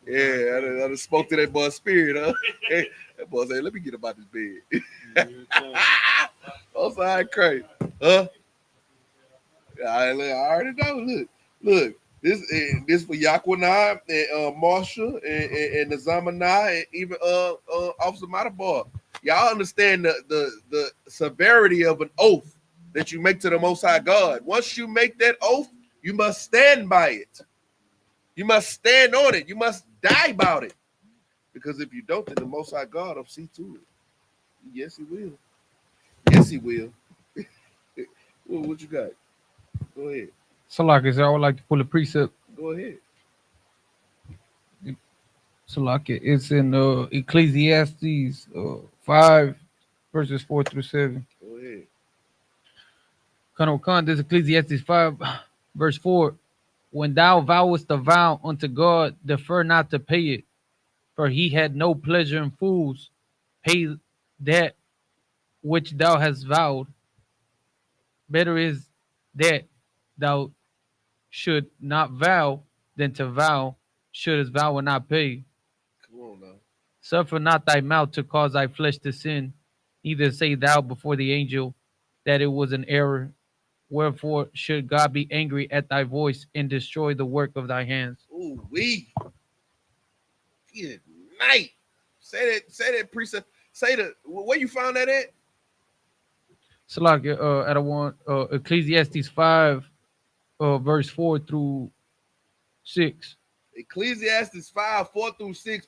Yeah. I done spoke to that boy's spirit, huh? That boy said, let me get about this bed. Outside crazy. Huh? I already know. Look. This for Yaquana and Marsha and the Zamana and even Officer Matabar. Y'all understand the severity of an oath that you make to the Most High God. Once you make that oath, you must stand by it. You must stand on it. You must die about it. Because if you don't, then the Most High God will see to it. Yes, he will. Yes, he will. What you got? Go ahead. So, like I said, I would like to pull a precept. Go ahead. So, like it's in Ecclesiastes 5, verses 4 through 7. Go ahead. Khan, this Ecclesiastes 5, verse 4. When thou vowest a vow unto God, defer not to pay it, for he had no pleasure in fools. Pay that which thou hast vowed. Better is that thou should not vow than to vow, shouldst vow and not pay. Come on now. Suffer not thy mouth to cause thy flesh to sin, neither say thou before the angel that it was an error. Wherefore should God be angry at thy voice and destroy the work of thy hands? Ooh, good night. Say that precept. Say the where you found that at? So like at a one Ecclesiastes 5 verse 4 through 6. Ecclesiastes 5, 4 through 6.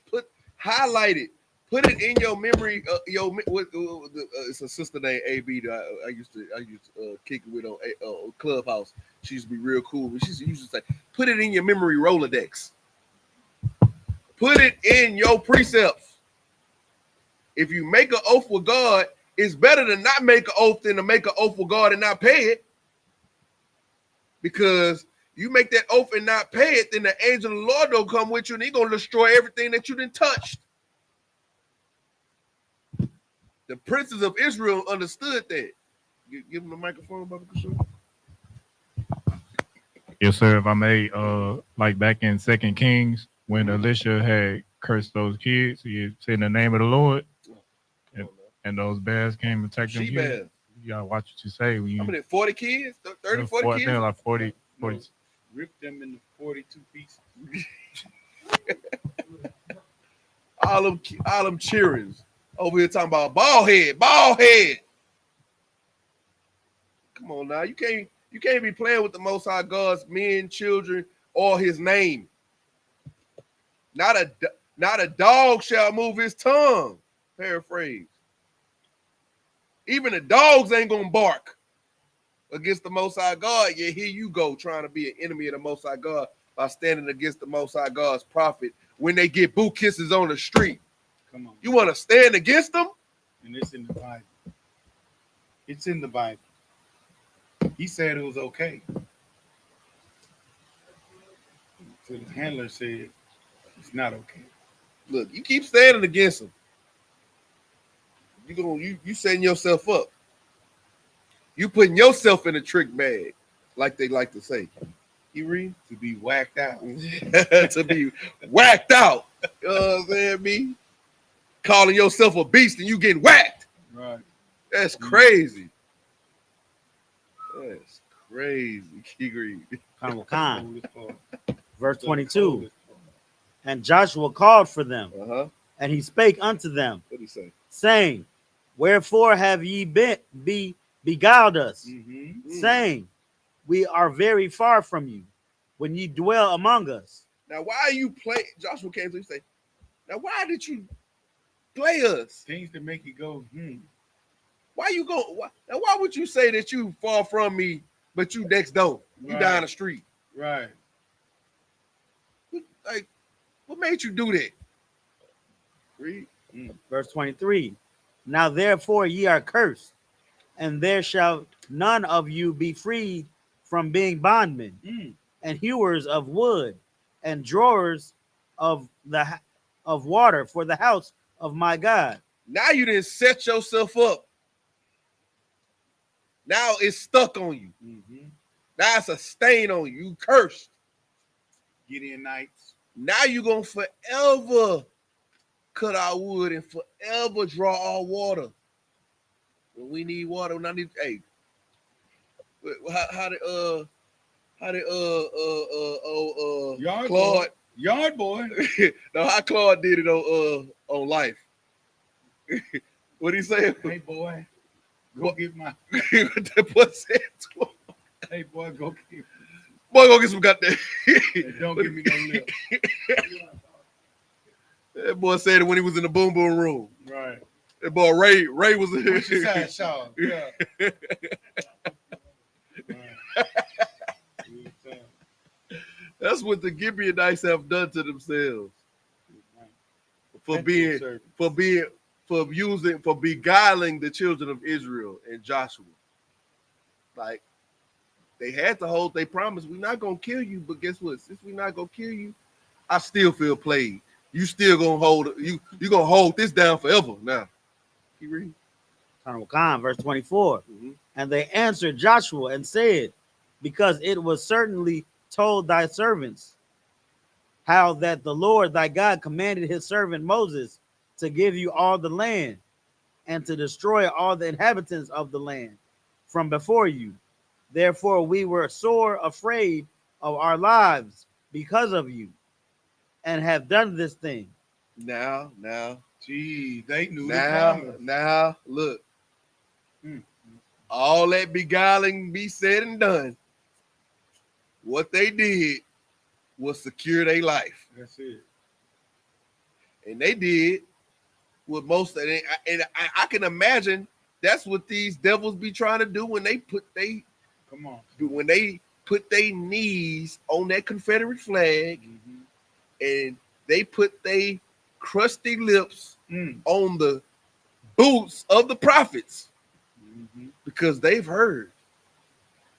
Highlight it. Put it in your memory. It's a sister named AB that I used to kick it with on Clubhouse. She used to be real cool. But she used to say, "Put it in your memory Rolodex. Put it in your precepts. If you make an oath with God, it's better to not make an oath than to make an oath with God and not pay it. Because you make that oath and not pay it, then the angel of the Lord don't come with you and he's gonna destroy everything that you didn't touched." The princes of Israel understood that. Give him the microphone, Baba Kishore. Yes, sir. If I may, like back in 2 Kings, when Elisha had cursed those kids, he said in the name of the Lord, and those bears came and attacked them kids. You gotta watch what you say. When you, How many? 40 kids? 30, 40 I kids? think like 40. No, rip them into 42 pieces. all them cheerings over here talking about bald head. Come on now, you can't be playing with the Most High God's men, children, or His name. Not a dog shall move his tongue. Paraphrase. Even the dogs ain't gonna bark against the Most High God. Yet here you go trying to be an enemy of the Most High God by standing against the Most High God's prophet when they get boot kisses on the street. Come on. You want to stand against them? And it's in the Bible. It's in the Bible. He said it was okay. So the handler said it's not okay. Look, you keep standing against them. You setting yourself up. You putting yourself in a trick bag, like they like to say. You read? To be whacked out. To be whacked out. You know what I'm saying, me? Calling yourself a beast and you getting whacked. Right. That's crazy. That's crazy. Keep reading. Verse 22. And Joshua called for them, and he spake unto them, what did he say? Saying, Wherefore have ye beguiled us, saying, We are very far from you, when ye dwell among us. Now, why you play? Joshua came to you say, now why did you play us? Things that make you go, Why you go? Why would you say that you far from me, but you next door? You down the street. Right. Like, what made you do that? Read. Verse 23. Now therefore ye are cursed, and there shall none of you be freed from being bondmen, and hewers of wood, and drawers of water for the house of my God. Now you didn't set yourself up. Now it's stuck on you. Now it's a stain on you. You cursed. Gideonites. Now you're going to forever cut our wood and forever draw our water. When we need water, when I need, hey, how did Claude Yard boy. no, how Claude did it on Life. What he say? Hey boy, go get my that boy said to him. Hey boy, go get some goddamn. Don't give me no lip. That boy said it when he was in the boom boom room. Right. That boy Ray was in What's your side, Shaw? Yeah. That's what the Gibeonites have done to themselves. For beguiling the children of Israel and Joshua. Like, they had to hold their promise. We're not gonna kill you, but guess what? Since we're not gonna kill you, I still feel played. You still gonna hold you gonna hold this down forever now. You read? Verse 24. And they answered Joshua and said, Because it was certainly told thy servants how that the Lord thy God commanded his servant Moses to give you all the land and to destroy all the inhabitants of the land from before you. Therefore we were sore afraid of our lives because of you, and have done this thing. Now, gee, they knew now, look. All that beguiling be said and done. What they did was secure their life. That's it. And they did with most of it. And I can imagine that's what these devils be trying to do when they put they knees on that Confederate flag and they put they crusty lips on the boots of the prophets because they've heard,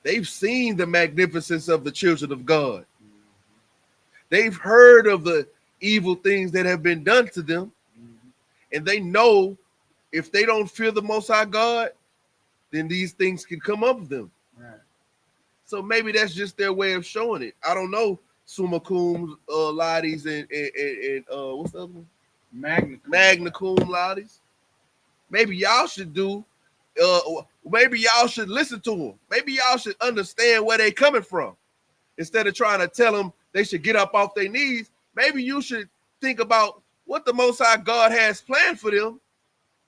they've seen the magnificence of the children of God. They've heard of the evil things that have been done to them. And they know if they don't fear the Most High God, then these things can come up with them. Right. So maybe that's just their way of showing it. I don't know. Summa cum laudes and what's the other one? Magna cum laudes. Maybe y'all should do. Maybe y'all should listen to them. Maybe y'all should understand where they coming from. Instead of trying to tell them they should get up off their knees, maybe you should think about what the Most High God has planned for them,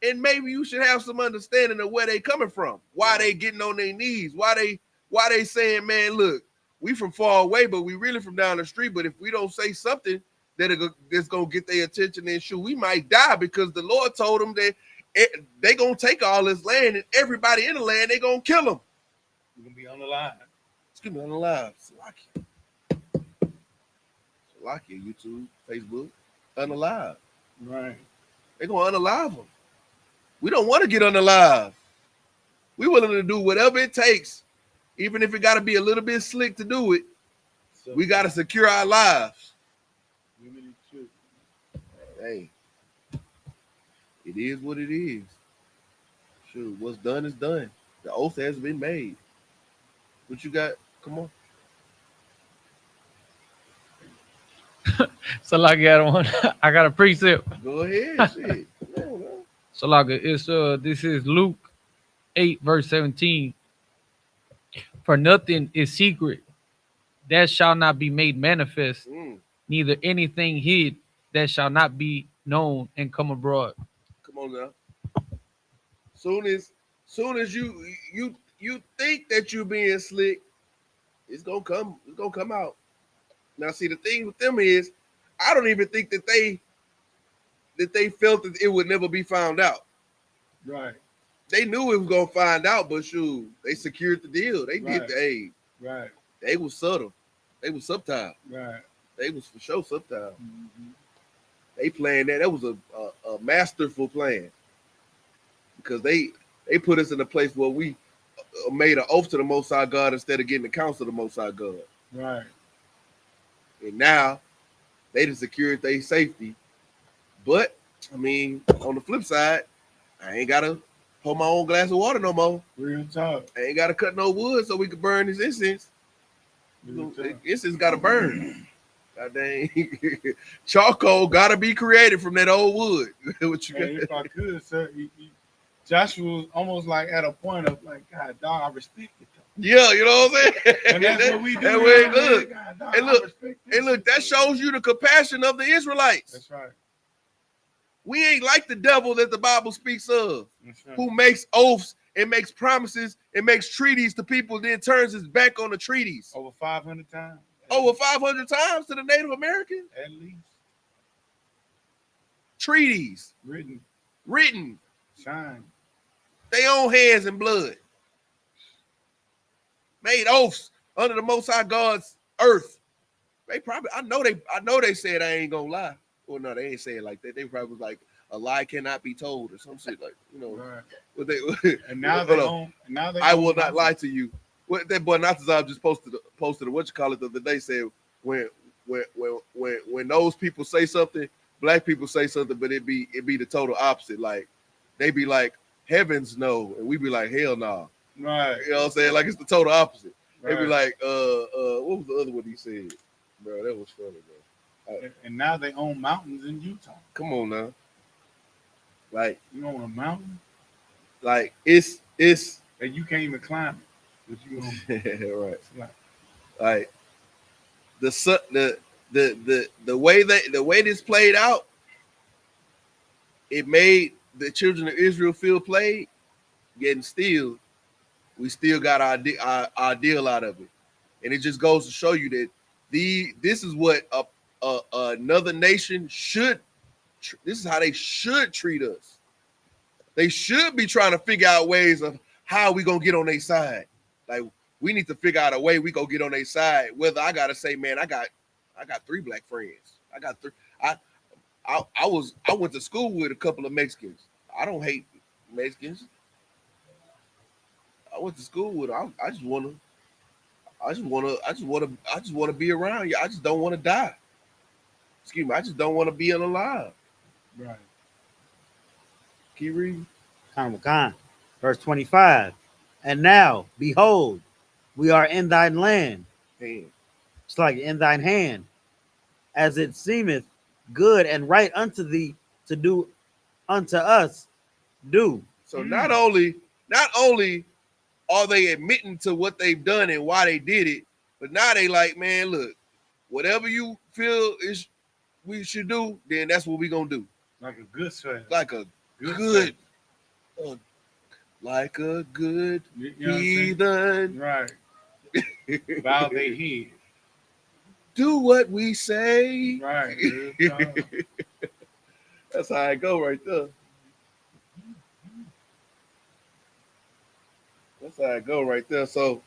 and maybe you should have some understanding of where they coming from, why they getting on their knees, why they saying, man, look, we from far away, but we really from down the street. But if we don't say something that's gonna get their attention, then shoot, we might die because the Lord told them that they gonna take all this land and everybody in the land they gonna kill them. You're gonna be unalive. It's gonna be unalive. Salakia, YouTube, Facebook, unalive. Right. They're gonna unalive them. We don't want to get unalive. We're willing to do whatever it takes, even if it got to be a little bit slick to do it. So, we got to secure our lives. Hey, it is what it is. Shoot, what's done is done. The oath has been made. What you got? Come on. So like I got a precept. Go ahead. Shit. So like it's this is Luke 8 verse 17. For nothing is secret that shall not be made manifest, neither anything hid that shall not be known and come abroad. Come on now. Soon as you think that you're being slick, it's gonna come out. Now, see, the thing with them is, I don't even think that they felt that it would never be found out. Right. They knew it was gonna find out, but shoot, they secured the deal. They did the aid. Right. They was subtle. They was subtle. Right. They was for sure subtle. They planned that. That was a masterful plan because they put us in a place where we made an oath to the Most High God instead of getting the counsel of the Most High God. Right. And now they done secured their safety. But I mean, on the flip side, I ain't gotta hold my own glass of water no more. Real talk. I ain't gotta cut no wood so we can burn this incense. Incense gotta burn. God dang. Charcoal gotta be created from that old wood. What you got? If I could, sir, Joshua was almost like at a point of like, God, dog, I respect it. Yeah, you know what I'm saying? And that's what we do. That way, look, God, dog, and look, that shows you the compassion of the Israelites. That's right. We ain't like the devil that the Bible speaks of, right. Who makes oaths and makes promises and makes treaties to people, then turns his back on the treaties. Over 500 times. Over 500 times to the Native Americans? At least. Treaties. Written. Signed. They own hands and blood. Made oaths under the Most High God's earth. They probably, I know they said I ain't gonna lie. Well, no, they ain't say it like that. They probably was like, a lie cannot be told or some shit like, you know. Right. But they, and now they own. Now they. I will not lie to you. What that boy Natazab just posted what you call it the other day, said when those people say something, black people say something, but it be the total opposite. Like they be like, heavens no, and we be like, hell no. Right. You know what I'm saying? Like it's the total opposite. Right. They be like, what was the other one he said? Bro, that was funny, bro. And now they own mountains in Utah. Come on now. Like you own a mountain? Like it's and you can't even climb it. But you right. Like the way this played out, it made the children of Israel feel played, getting still. We still got our deal out of it, and it just goes to show you that this is what another nation should this is how they should treat us. They should be trying to figure out ways of how we gonna get on their side. Like we need to figure out a way we gonna get on their side. Whether I gotta say, man, I got 3 black friends. I got 3. I went to school with a couple of Mexicans. I don't hate Mexicans. I went to school with them. I just wanna be around you. I just don't want to die. Excuse me. I just don't want to be unalive. Right. Keep reading. Verse 25. And now, behold, we are in thine land. It's like in thine hand, as it seemeth good and right unto thee to do unto us, do. So not only are they admitting to what they've done and why they did it, but now they like, man, look, whatever you feel is we should do, then that's what we gonna do. Like a good son. Like a good like a good heathen. Right. Bow their head. Do what we say. Right. That's how I go right there. That's how I go right there. So,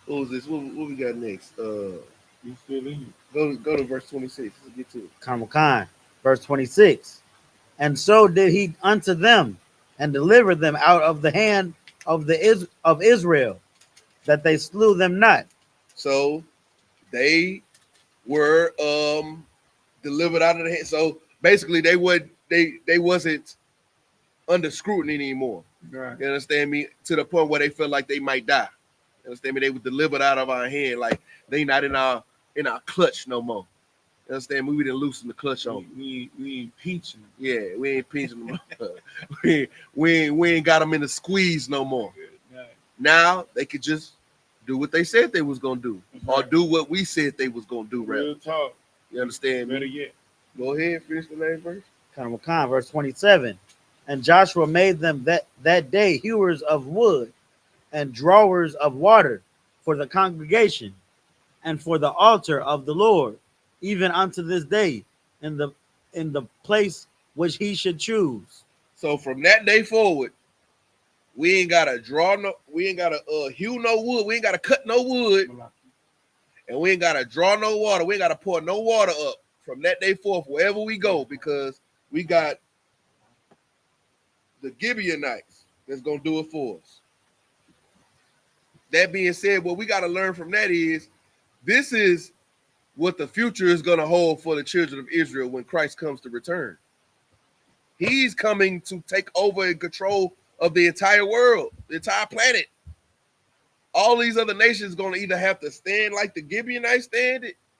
what was this? What we got next? You still in? Go to verse 26. Let's get to it. Verse 26. And so did he unto them, and delivered them out of the hand of Israel, that they slew them not. So they were delivered out of the hand. So basically, they wasn't under scrutiny anymore. Right. You understand me? To the point where they felt like they might die. You understand me? They were delivered out of our hand, like they not in our clutch no more. You understand me? We didn't loosen the clutch on. We ain't pinching them. Yeah, we ain't pinching them. we ain't got them in the squeeze no more. Right. Now they could just do what they said they was gonna do, or do what we said they was gonna do. Real talk. You understand Better me? yet. Go ahead, finish the next verse. Verse 27. And Joshua made them that day hewers of wood and drawers of water for the congregation and for the altar of the Lord, even unto this day, in the place which he should choose. So from that day forward, we ain't gotta hew no wood, we ain't gotta cut no wood, and we ain't gotta draw no water, we ain't gotta pour no water up from that day forth wherever we go, because we got the Gibeonites that's gonna do it for us. That being said, what we gotta learn from that is this is what the future is gonna hold for the children of Israel when Christ comes to return. He's coming to take over and control of the entire world, the entire planet. All these other nations gonna either have to stand like the Gibeonites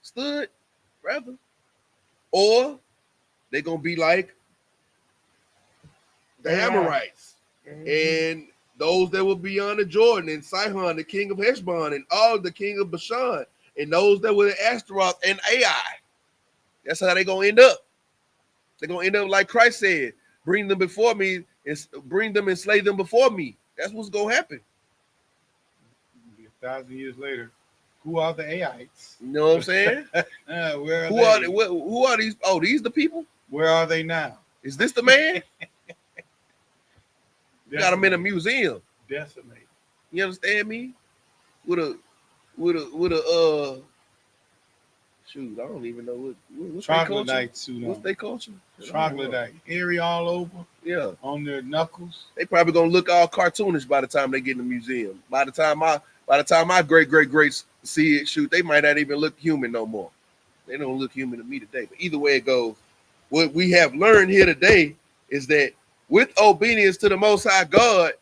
stood, rather, or they're gonna be like the Amorites and those that were beyond the Jordan, and Sihon, the king of Heshbon, and Og, the king of Bashan, and those that were in Ashtaroth and Ai. That's how they're gonna end up. They're gonna end up like Christ said, bring them before me, and bring them and slay them before me. That's what's gonna happen. 1,000 years later, who are the Aites? You know what I'm saying? Where are Who they? who are these? Oh, these the people? Where are they now? Is this the man? Got him in a museum. Decimate. You understand me? With a shoot, I don't even know what's Troglodyte suit on. What's their culture? Troglodyte. Hairy all over. Yeah. On their knuckles. They probably gonna look all cartoonish by the time they get in the museum. By the time my great see it, shoot, they might not even look human no more. They don't look human to me today. But either way it goes, what we have learned here today is that with obedience to the Most High God,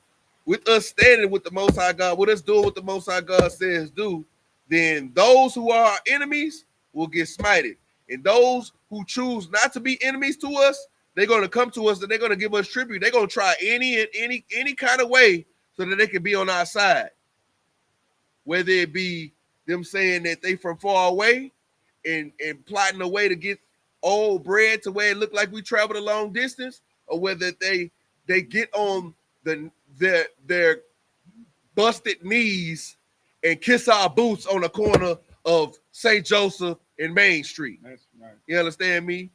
with us standing with the Most High God, with us doing what the Most High God says do, then those who are our enemies will get smited. And those who choose not to be enemies to us, they're going to come to us and they're going to give us tribute. They're going to try any kind of way so that they can be on our side. Whether it be them saying that they from far away and plotting a way to get old bread to where it looked like we traveled a long distance, or whether they get on their busted knees and kiss our boots on the corner of St. Joseph and Main Street. That's right. You understand me?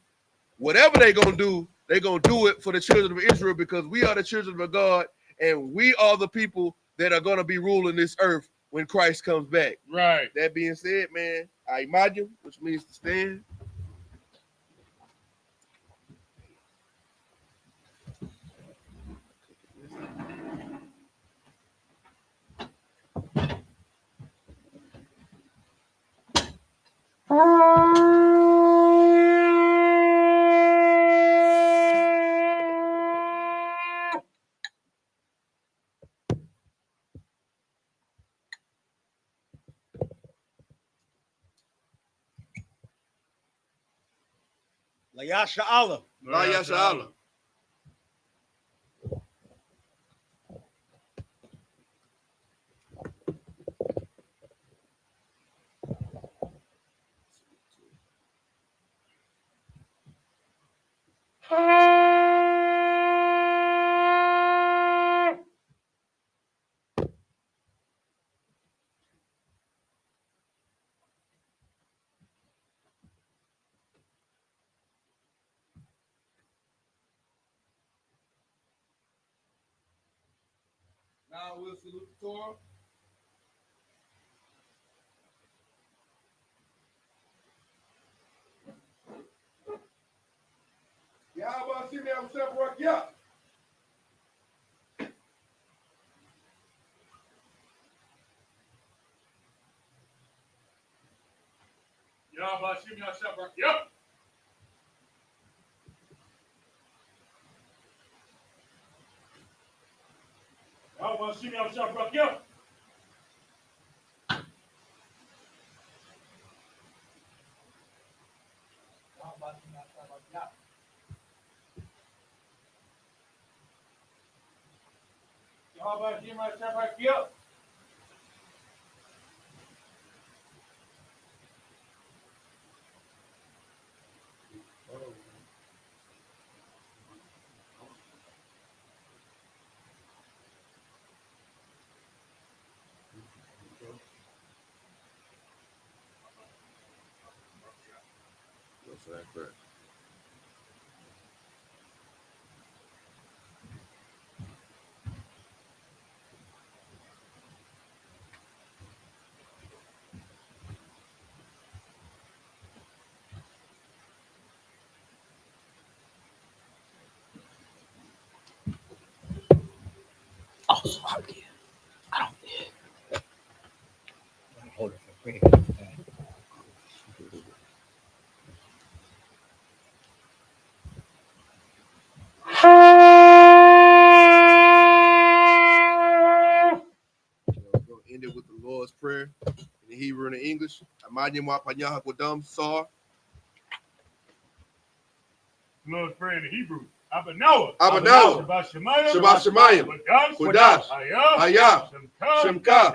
whatever they're going to do it for the children of Israel, because we are the children of God, and we are the people that are going to be ruling this earth when Christ comes back. Right. That being said, man, I imagine, which means to stand. Layasha Allah. Layasha Allah. Now we'll salute the Torah. Yahweh, see me, I'm separate. Yeah. Yahweh, see me, I'm separate. Yep. Yahweh, see me, I'm separate. Yep. Yahweh, see me, I'm separate. Yep. What's that crap? Oh, I did. I don't did. Hold it for prayer. We're going to end it with the Lord's Prayer in the Hebrew and the English. Amanyin wa panyah kodam sar. Lord's Prayer in the Hebrew. Abba Noah. Shabbat Shemayim. Kodash. Hayah. Shemka.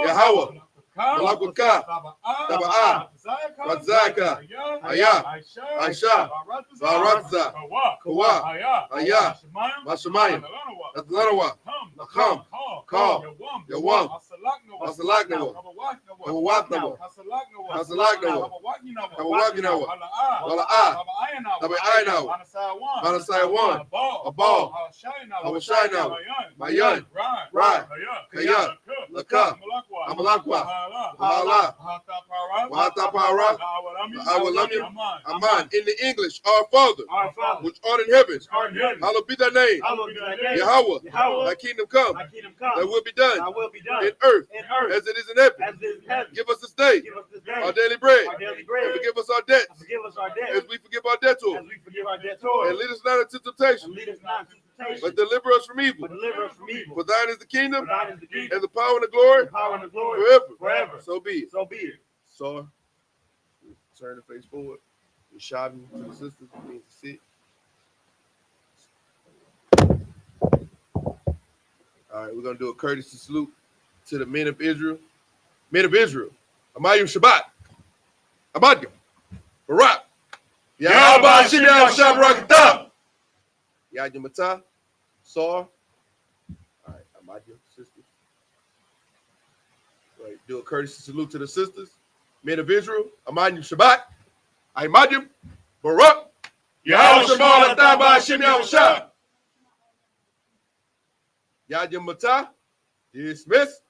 Yahweh. Malakutka. Taba'ah. Ratzaka. Hayah. Aisha. Baratza. Kawa. Hayah. Mashamayim. Atlanawa. Nakam. Kal. Yawam. Asalaknawa. Kawawatnawa. Hasalaknawa. Kawawaginawa. Wala'ah. Tabi'aynawa. Manasaiwan. Abal. Hawashainawa. Mayan. Rai. Kaya. Laka. Amalakwa. Wahala. Wahata Para. Awalamim. Aman. In the English, our Father, which art in heaven, hallowed be thy name. Yahweh, thy kingdom come. Thy will be done in earth as it is in heaven. Give us this day our daily bread. And forgive us our debts as we forgive our debtors. And lead us not into temptation, but deliver us from evil. For thine is the kingdom and the power and the glory forever. So be it. So, turn the face forward. We're shouting to the sisters. We need to sit. All right, we're going to do a courtesy salute to the men of Israel. Men of Israel. Amayim Shabbat. Amadya. Barak. Yahweh Shimya Shabrakata. Yajimata. Sar. All right, Amadya, sisters. Right, do a courtesy salute to the sisters. Men of Israel. Amayim Shabbat. Amadya. Barak. Yahweh Shemar Lataba Hashem Yahusha. Yad Yamata. Dismiss.